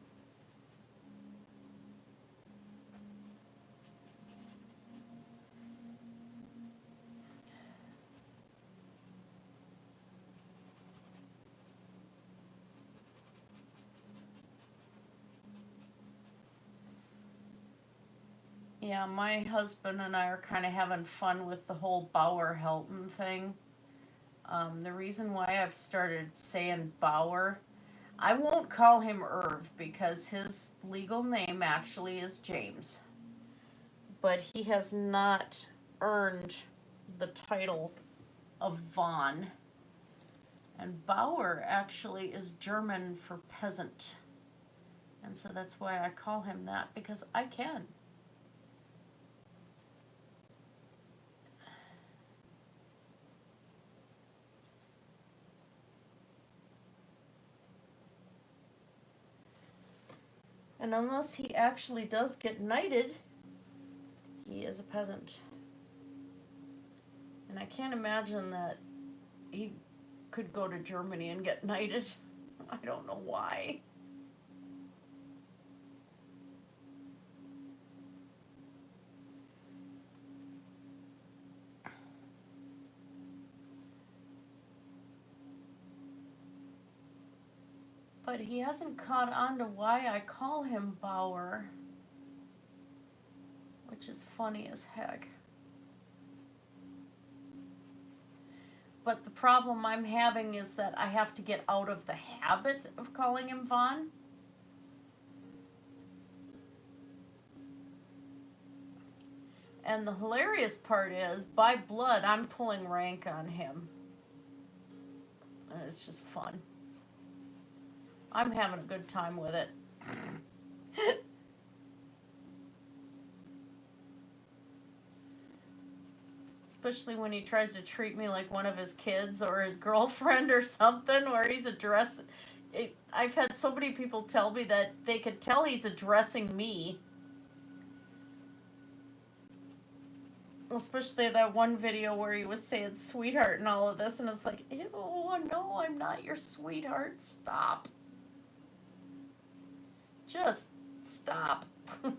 Yeah, my husband and I are kind of having fun with the whole Bauer Helton thing. The reason why I've started saying Bauer, I won't call him Irv because his legal name actually is James. But he has not earned the title of Von. And Bauer actually is German for peasant. And so that's why I call him that, because I can. And unless he actually does get knighted, he is a peasant. And I can't imagine that he could go to Germany and get knighted. I don't know why. But he hasn't caught on to why I call him Bauer, which is funny as heck. But the problem I'm having is that I have to get out of the habit of calling him Von. And the hilarious part is, by blood, I'm pulling rank on him. And it's just fun. I'm having a good time with it. Especially when he tries to treat me like one of his kids or his girlfriend or something, where he's addressing... I've had so many people tell me that they could tell he's addressing me. Especially that one video where he was saying sweetheart and all of this, and it's like, ew, no, I'm not your sweetheart. Stop. Just stop. All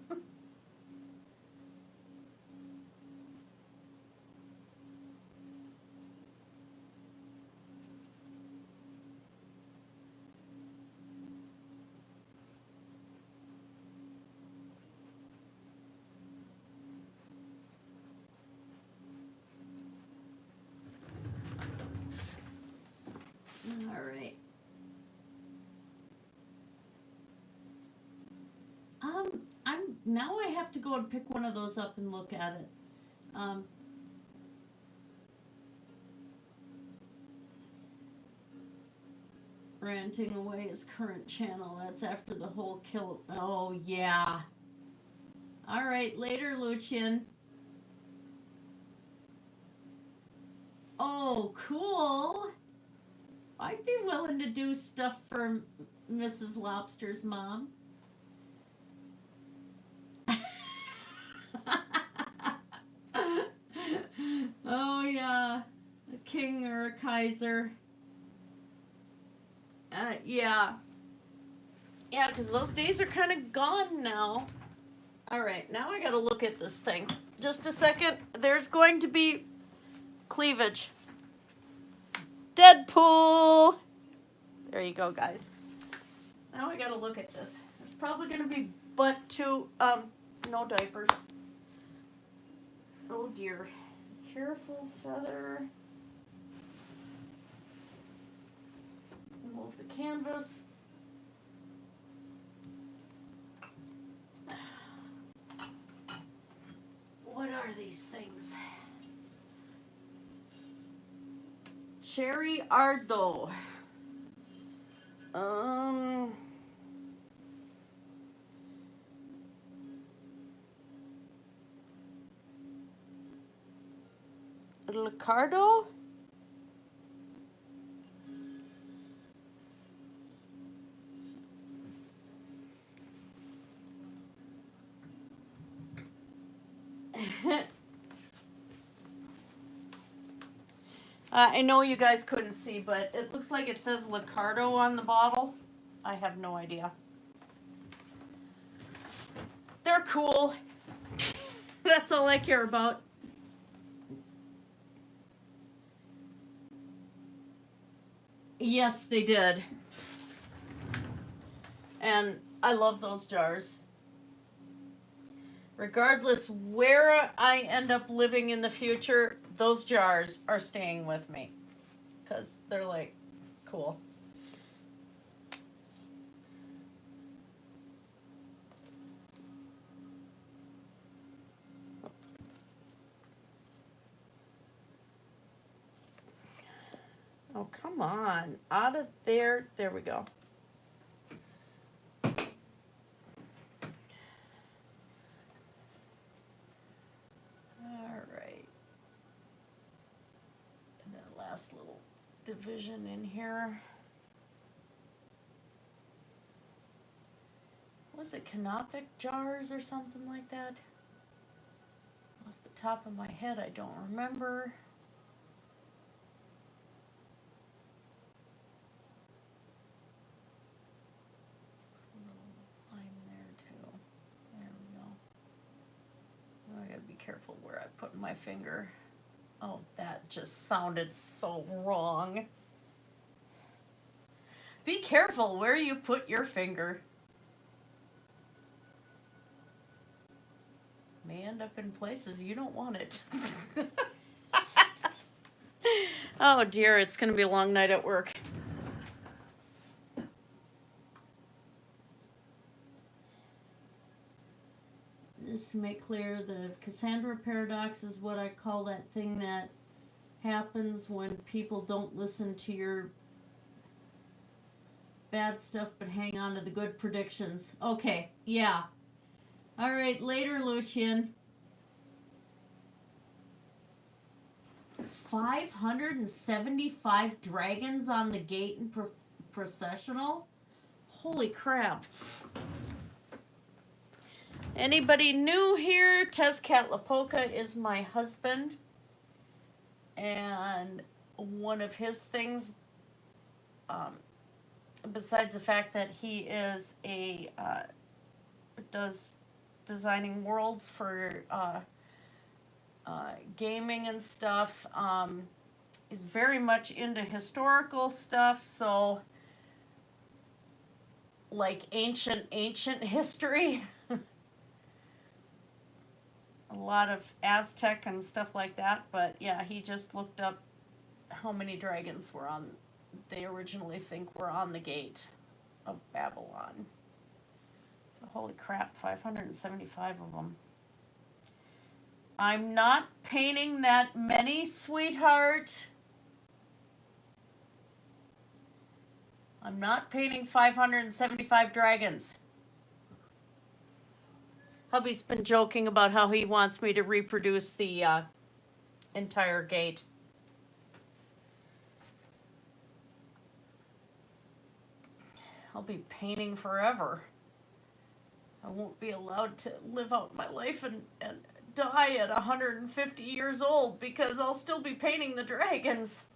right. Now I have to go and pick one of those up and look at it. Ranting away his current channel. That's after the whole kill. Oh, yeah. All right, later, Lucian. Oh, cool. I'd be willing to do stuff for Mrs. Lobster's mom. Oh, yeah. A king or a Kaiser. Yeah. Yeah, because those days are kind of gone now. All right, now I got to look at this thing. Just a second. There's going to be cleavage. Deadpool! There you go, guys. Now I got to look at this. It's probably going to be but two, no diapers. Oh, dear. Careful, feather. Move the canvas. What are these things? Cherry Ardo. Licardo? I know you guys couldn't see, but it looks like it says Licardo on the bottle. I have no idea. They're cool. That's all I care about. Yes, they did. And I love those jars. Regardless where I end up living in the future, those jars are staying with me. Because they're like, cool. Oh, come on. Out of there. There we go. Little division in here. Was it canopic jars or something like that? Off the top of my head, I don't remember. Put a little line there too. There we go. Oh, I gotta be careful where I put my finger. Oh, that just sounded so wrong. Be careful where you put your finger. May end up in places you don't want it. Oh dear, it's going to be a long night at work. Just to make clear, the Cassandra paradox is what I call that thing that happens when people don't listen to your bad stuff but hang on to the good predictions. Okay, yeah. All right, later, Lucian. 575 dragons on the gate in processional? Holy crap. Anybody new here? Tezcatlipoca is my husband. And one of his things, besides the fact that he is does designing worlds for gaming and stuff, is very much into historical stuff, so like ancient history. A lot of Aztec and stuff like that, but yeah, he just looked up how many dragons were on, they originally think were on the gate of Babylon. So holy crap, 575 of them. I'm not painting that many, sweetheart. I'm not painting 575 dragons. Hubby's been joking about how he wants me to reproduce the entire gate. I'll be painting forever. I won't be allowed to live out my life and die at 150 years old because I'll still be painting the dragons.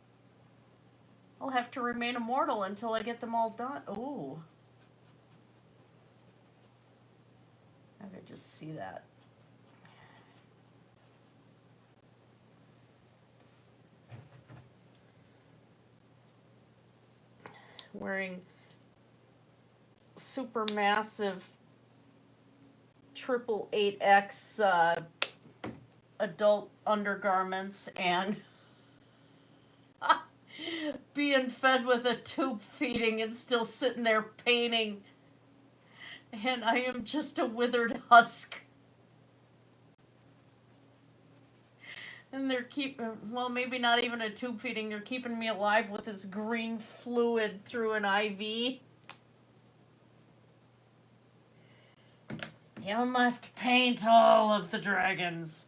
I'll have to remain immortal until I get them all done. Ooh. I could just see that. Wearing super massive 888X adult undergarments and being fed with a tube feeding and still sitting there painting. And I am just a withered husk. And they're well, maybe not even a tube feeding, they're keeping me alive with this green fluid through an IV. You must paint all of the dragons.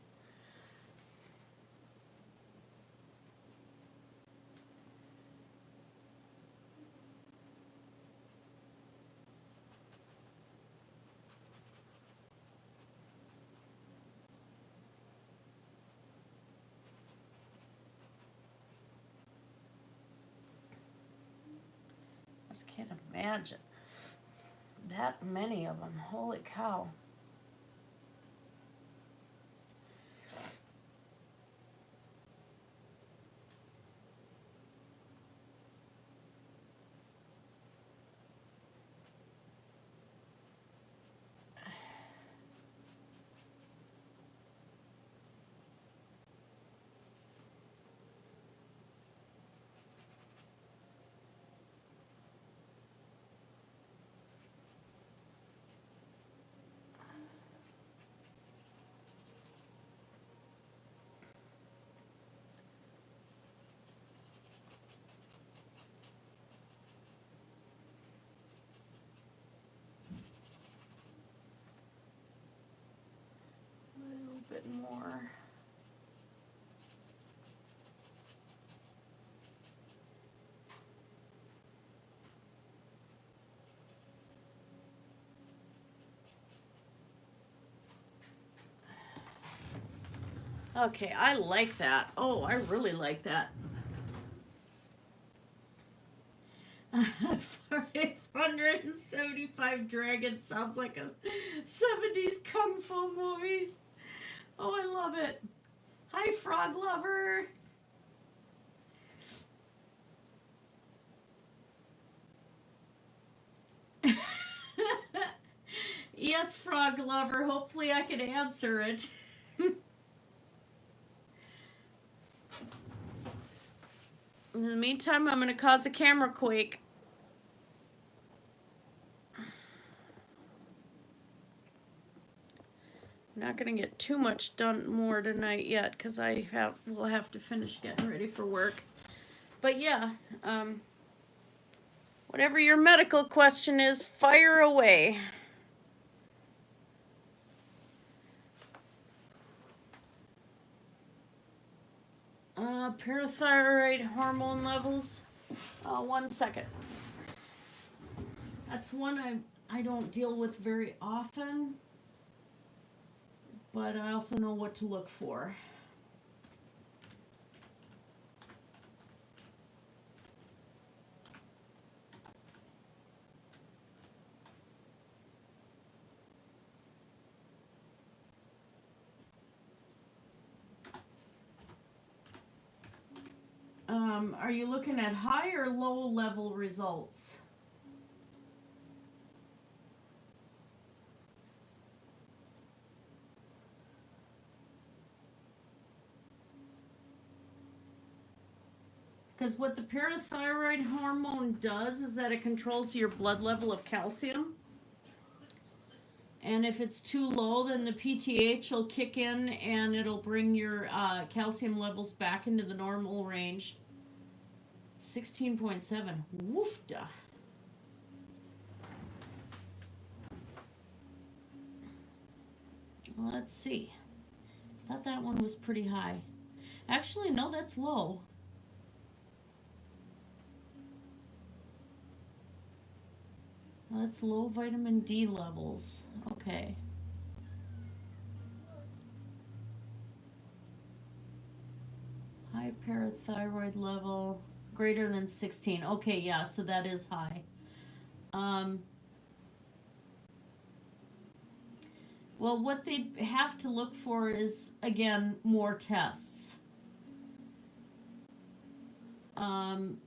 I just can't imagine that many of them. Holy cow. Bit more. Okay, I like that. Oh, I really like that. 575 dragons sounds like a 70s kung fu movies. Oh, I love it. Hi, Frog Lover. yes, frog lover. Hopefully I can answer it. In the meantime, I'm going to cause a camera quake. I'm not going to get too much done more tonight yet because will have to finish getting ready for work. But yeah, whatever your medical question is, fire away. Parathyroid hormone levels. 1 second. That's one I don't deal with very often, but I also know what to look for. Are you looking at high or low level results? Because what the parathyroid hormone does is that it controls your blood level of calcium. And if it's too low, then the PTH will kick in and it'll bring your calcium levels back into the normal range. 16.7. Woofda. Let's see. Thought that one was pretty high. Actually, no, that's low. That's low vitamin D levels. Okay. High parathyroid level, greater than 16. Okay, yeah, so that is high. Well, what they have to look for is, again, more tests. Often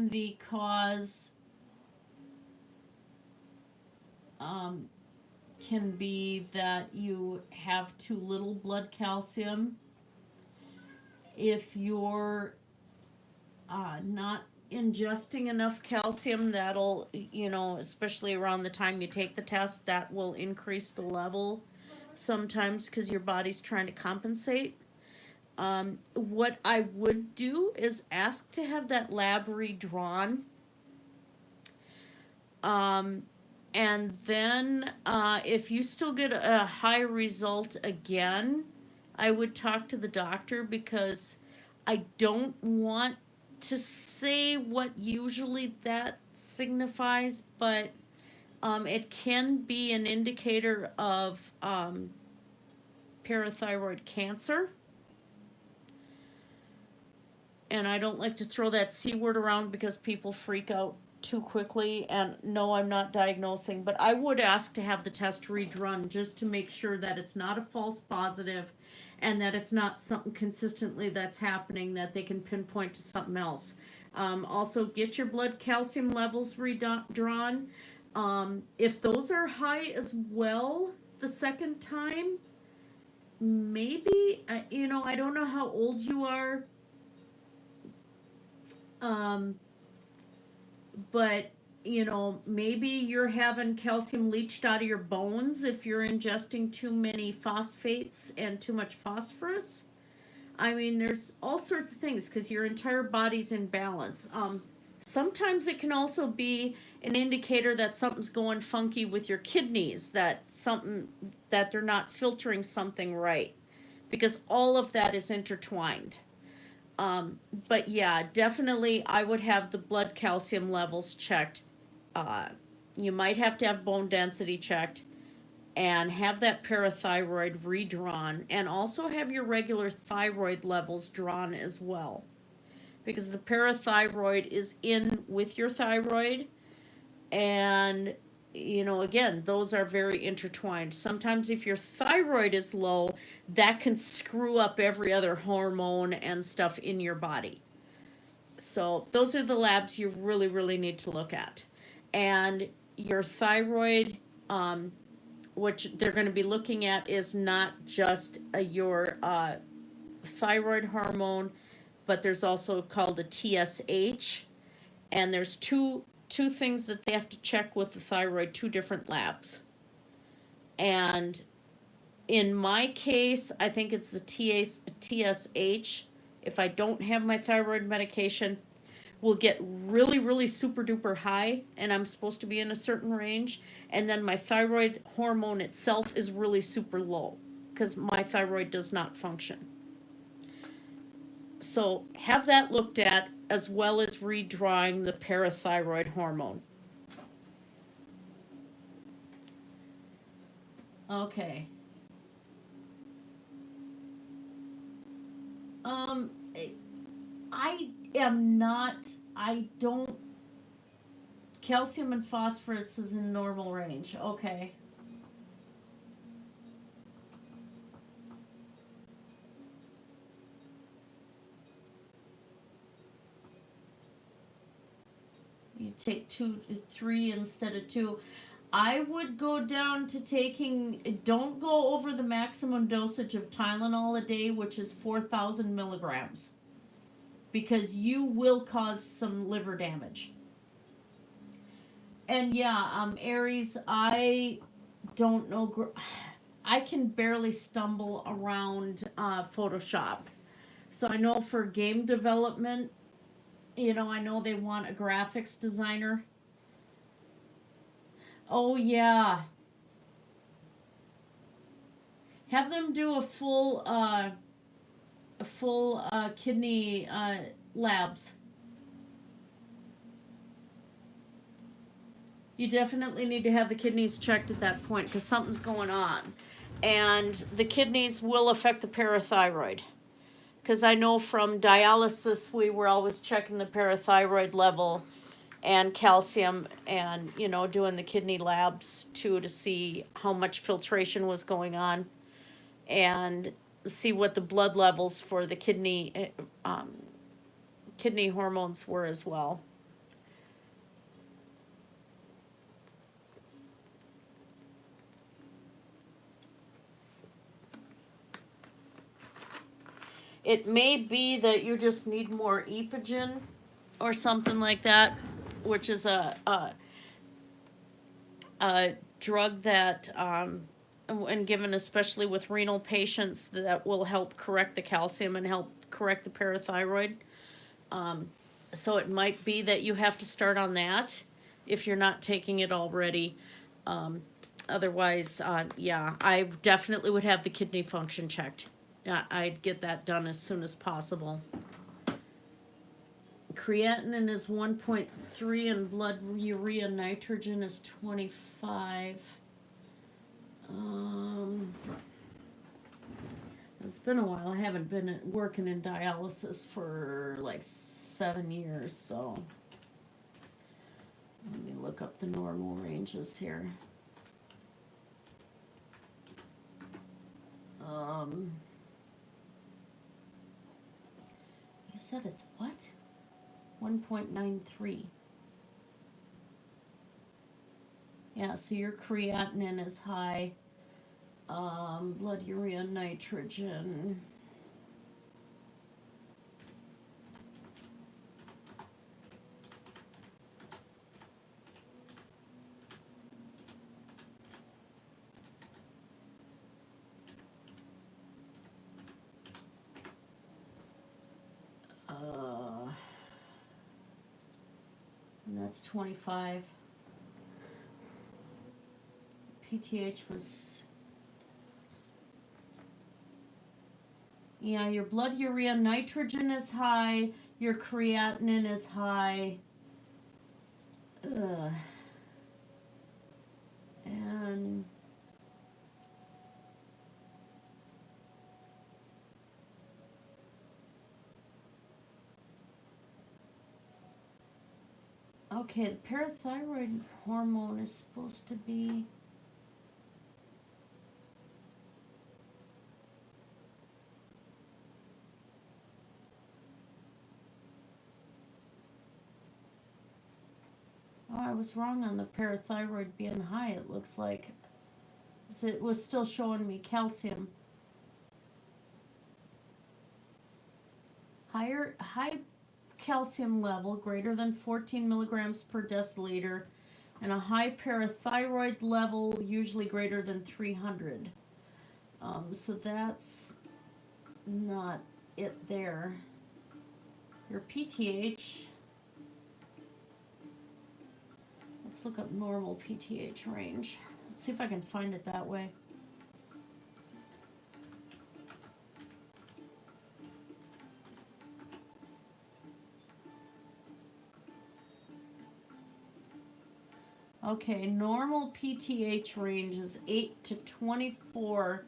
the cause can be that you have too little blood calcium. If you're not ingesting enough calcium, that'll, especially around the time you take the test, that will increase the level sometimes because your body's trying to compensate. What I would do is ask to have that lab redrawn. And then if you still get a high result again, I would talk to the doctor because I don't want to say what usually that signifies, but it can be an indicator of parathyroid cancer. And I don't like to throw that C word around because people freak out too quickly, and no, I'm not diagnosing, but I would ask to have the test redone just to make sure that it's not a false positive and that it's not something consistently that's happening that they can pinpoint to something else. Also, get your blood calcium levels redrawn. If those are high as well the second time, maybe, I don't know how old you are, but maybe you're having calcium leached out of your bones if you're ingesting too many phosphates and too much phosphorus. I mean, there's all sorts of things because your entire body's in balance. Sometimes it can also be an indicator that something's going funky with your kidneys, that they're not filtering something right, because all of that is intertwined. But yeah, definitely I would have the blood calcium levels checked. You might have to have bone density checked and have that parathyroid redrawn, and also have your regular thyroid levels drawn as well, because the parathyroid is in with your thyroid, and again, those are very intertwined. Sometimes if your thyroid is low, that can screw up every other hormone and stuff in your body. So those are the labs you really, really need to look at. And your thyroid, which they're going to be looking at, is not just your thyroid hormone, but there's also called a TSH, and there's two things that they have to check with the thyroid, two different labs. And in my case, I think it's the TSH. If I don't have my thyroid medication, will get really, really super duper high, and I'm supposed to be in a certain range. And then my thyroid hormone itself is really super low because my thyroid does not function. So have that looked at, as well as redrawing the parathyroid hormone. Okay. I am not, I don't, calcium and phosphorus is in normal range. Okay. You take 3 instead of 2. I would go down to taking, don't go over the maximum dosage of Tylenol a day, which is 4,000 milligrams, because you will cause some liver damage. And yeah, Aries, I don't know, I can barely stumble around Photoshop. So I know for game development, you know, I know they want a graphics designer. Oh yeah. Have them do a full kidney labs. You definitely need to have the kidneys checked at that point because something's going on. And the kidneys will affect the parathyroid. Because I know from dialysis, we were always checking the parathyroid level and calcium and, you know, doing the kidney labs too to see how much filtration was going on and see what the blood levels for the kidney hormones were as well. It may be that you just need more epogen or something like that, which is a drug that, and given especially with renal patients, that will help correct the calcium and help correct the parathyroid. So it might be that you have to start on that if you're not taking it already. Otherwise, yeah, I definitely would have the kidney function checked. I'd get that done as soon as possible. Creatinine is 1.3 and blood urea nitrogen is 25. It's been a while. I haven't been working in dialysis for like 7 years, so let me look up the normal ranges here. You said it's what? 1.93. Yeah, so your creatinine is high. Blood urea nitrogen. And that's 25. PTH was, yeah, your blood urea nitrogen is high, your creatinine is high. And okay, the parathyroid hormone is supposed to be, Oh, I was wrong on the parathyroid being high, it looks like. It was still showing me calcium. High calcium level greater than 14 milligrams per deciliter, and a high parathyroid level usually greater than 300. So that's not it there. Your PTH. Let's look up normal PTH range. Let's see if I can find it that way. Okay, normal PTH range is 8 to 24.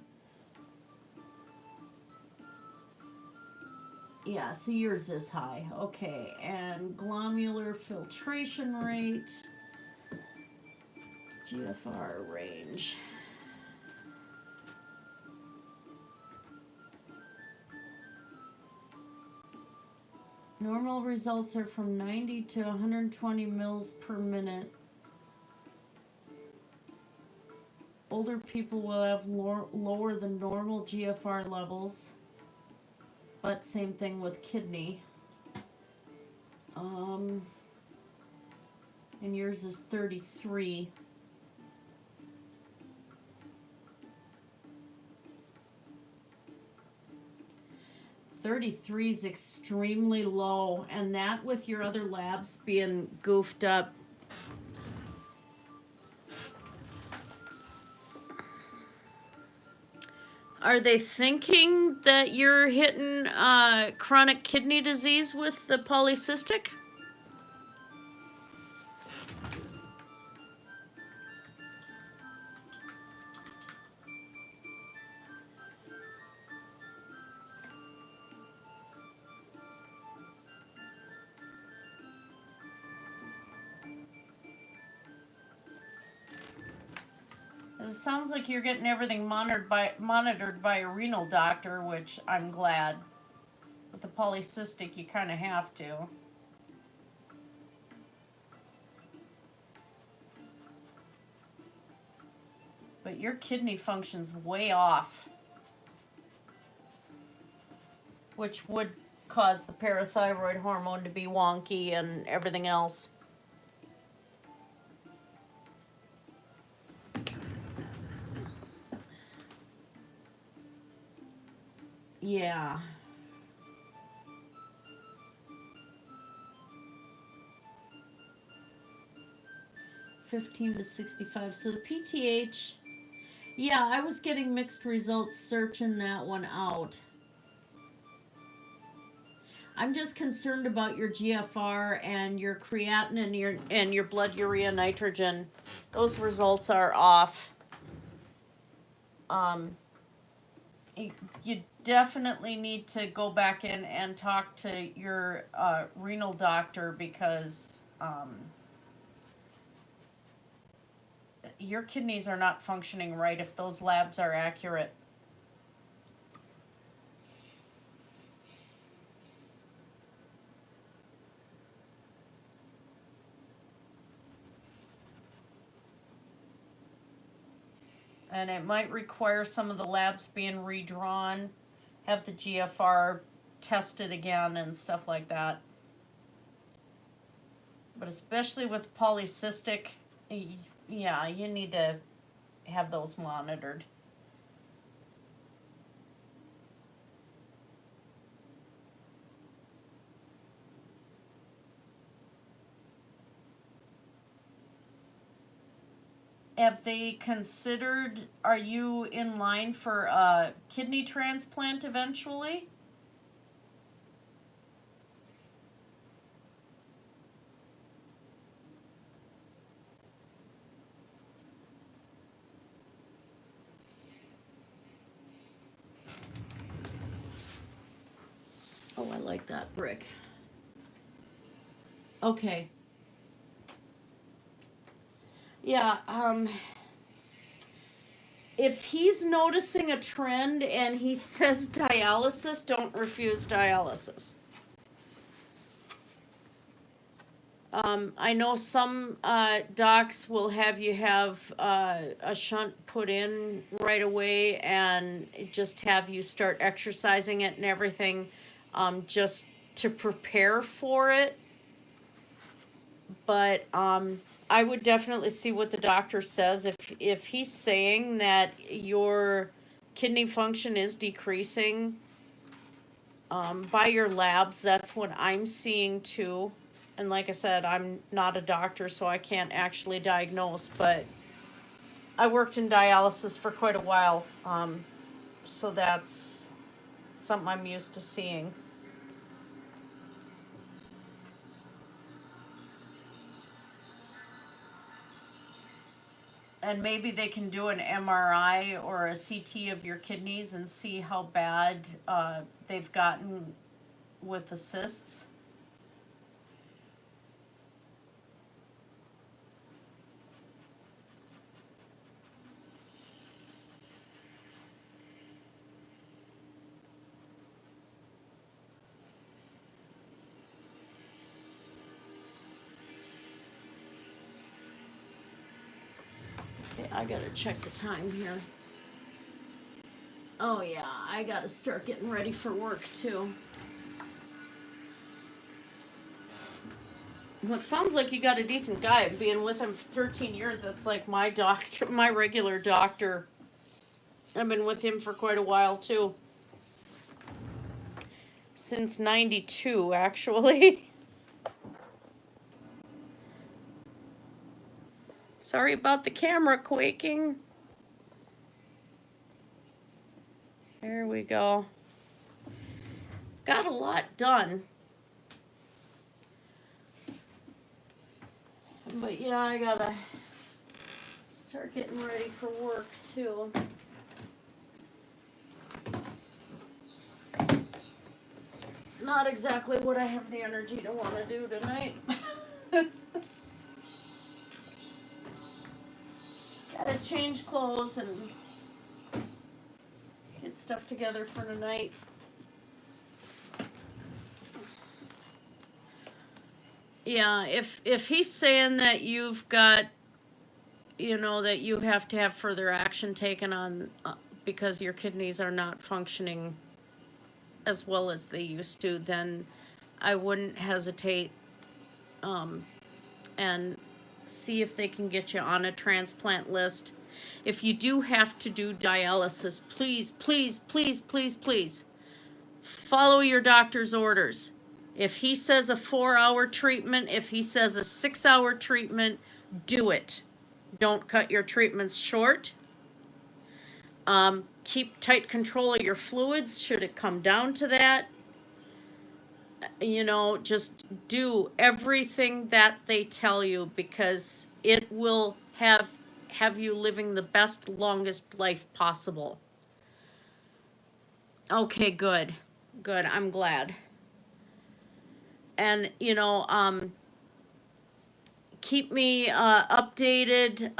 Yeah, so yours is high. Okay, and glomerular filtration rate, GFR range. Normal results are from 90 to 120 mils per minute. Older people will have lower than normal GFR levels, but same thing with kidney. And yours is 33. .33 is extremely low, and that with your other labs being goofed up. Are they thinking that you're hitting chronic kidney disease with the polycystic? It sounds like you're getting everything monitored by a renal doctor, which I'm glad. With the polycystic, you kind of have to. But your kidney function's way off, which would cause the parathyroid hormone to be wonky and everything else. Yeah. $15 to $65. So the PTH, yeah, I was getting mixed results searching that one out. I'm just concerned about your GFR and your creatinine and your blood urea nitrogen. Those results are off. You definitely need to go back in and talk to your renal doctor, because your kidneys are not functioning right if those labs are accurate. And it might require some of the labs being redrawn, have the GFR tested again and stuff like that. But especially with polycystic, yeah, you need to have those monitored. Have they considered, are you in line for a kidney transplant eventually? Oh, I like that brick. Okay. Yeah, if he's noticing a trend and he says dialysis, don't refuse dialysis. I know some docs will have you have a shunt put in right away and just have you start exercising it and everything, just to prepare for it. But I would definitely see what the doctor says. If he's saying that your kidney function is decreasing by your labs, that's what I'm seeing too. And like I said, I'm not a doctor, so I can't actually diagnose, but I worked in dialysis for quite a while, so that's something I'm used to seeing. And maybe they can do an MRI or a CT of your kidneys and see how bad they've gotten with the cysts. Okay, I gotta check the time here. Oh yeah, I gotta start getting ready for work too. Well, it sounds like you got a decent guy. Being with him for 13 years, that's like my doctor, my regular doctor. I've been with him for quite a while too. Since 92, actually. Sorry about the camera quaking. There we go. Got a lot done. But yeah, I gotta start getting ready for work too. Not exactly what I have the energy to want to do tonight. Gotta change clothes and get stuff together for tonight. Yeah, if he's saying that you've got, you know, that you have to have further action taken on because your kidneys are not functioning as well as they used to, then I wouldn't hesitate and see if they can get you on a transplant list. If you do have to do dialysis, please, please, please, please, please follow your doctor's orders. If he says a 4-hour treatment, if he says a 6-hour treatment, do it. Don't cut your treatments short. Keep tight control of your fluids should it come down to that. You know, just do everything that they tell you, because it will have you living the best, longest life possible. Okay, good. Good, I'm glad. And, you know, keep me updated.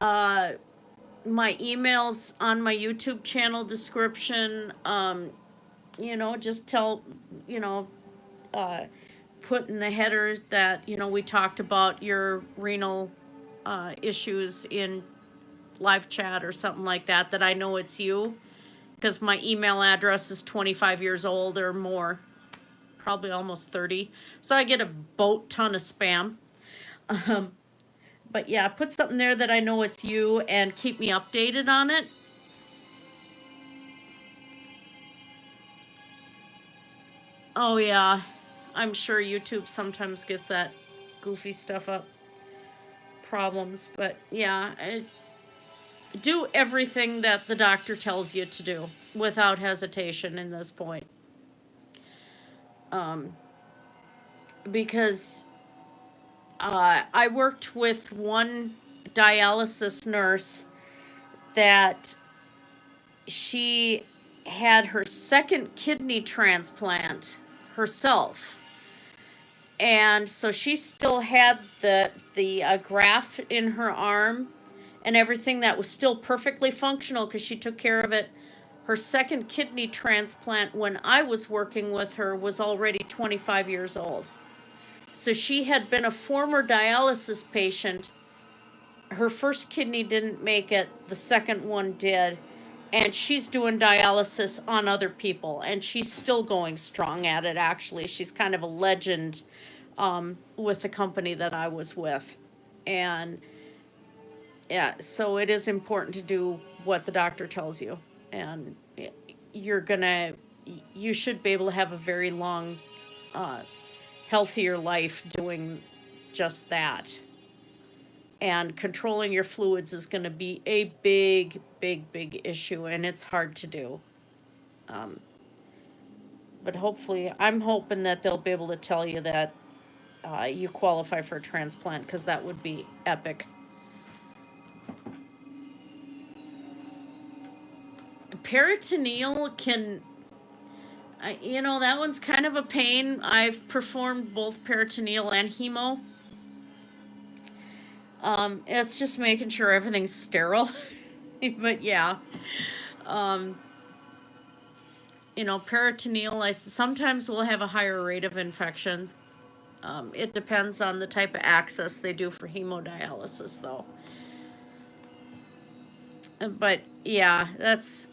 My email's on my YouTube channel description. You know, just tell, you know, put in the header that, you know, we talked about your renal issues in live chat or something like that, that I know it's you, because my email address is 25 years old or more, probably almost 30. So I get a boat ton of spam. But yeah, put something there that I know it's you and keep me updated on it. Oh yeah, I'm sure YouTube sometimes gets that goofy stuff up problems, but yeah, do everything that the doctor tells you to do without hesitation in this point. Because I worked with one dialysis nurse that she had her second kidney transplant herself. And so she still had the graft in her arm and everything that was still perfectly functional because she took care of it. Her second kidney transplant when I was working with her was already 25 years old. So she had been a former dialysis patient. Her first kidney didn't make it, the second one did. And she's doing dialysis on other people, and she's still going strong at it, actually. She's kind of a legend with the company that I was with. And yeah, so it is important to do what the doctor tells you. And you should be able to have a very long, healthier life doing just that. And controlling your fluids is going to be a big, big, big issue, and it's hard to do. But hopefully, I'm hoping that they'll be able to tell you that you qualify for a transplant, because that would be epic. Peritoneal can, that one's kind of a pain. I've performed both peritoneal and hemo. It's just making sure everything's sterile. But yeah, peritoneal, I sometimes will have a higher rate of infection. It depends on the type of access they do for hemodialysis, though. But yeah, that's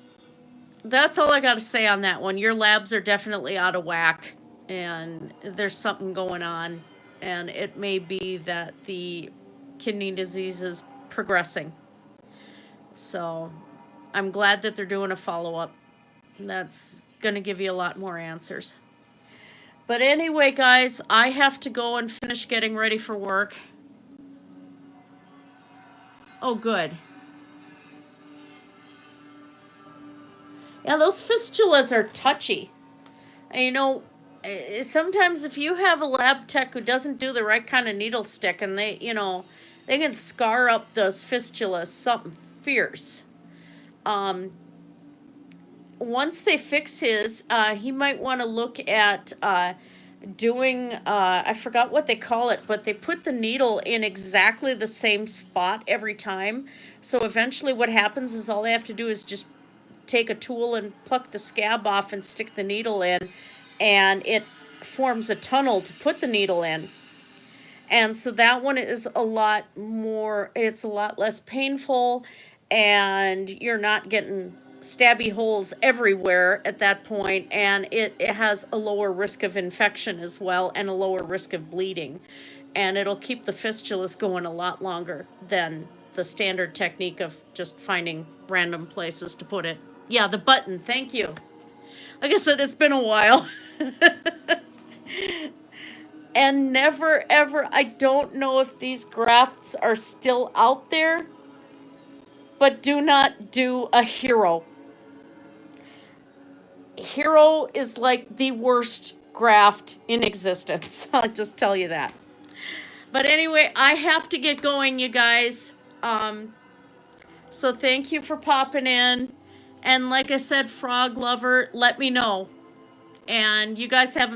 all I got to say on that one. Your labs are definitely out of whack, and there's something going on, and it may be that the kidney disease is progressing. So I'm glad that they're doing a follow-up. That's going to give you a lot more answers. But anyway, guys, I have to go and finish getting ready for work. Oh, good. Yeah, those fistulas are touchy. And, sometimes if you have a lab tech who doesn't do the right kind of needle stick, and they can scar up those fistulas something fierce. Once they fix his, he might want to look at doing, I forgot what they call it, but they put the needle in exactly the same spot every time. So eventually what happens is all they have to do is just take a tool and pluck the scab off and stick the needle in, and it forms a tunnel to put the needle in. And so that one is it's a lot less painful, and you're not getting stabby holes everywhere at that point, and it has a lower risk of infection as well, and a lower risk of bleeding. And it'll keep the fistulas going a lot longer than the standard technique of just finding random places to put it. Yeah, the button, thank you. Like I said, it's been a while. And never, ever, I don't know if these grafts are still out there, but do not do a hero. Hero is like the worst graft in existence. I'll just tell you that. But anyway, I have to get going, you guys. So thank you for popping in. And like I said, Frog Lover, let me know. And you guys have a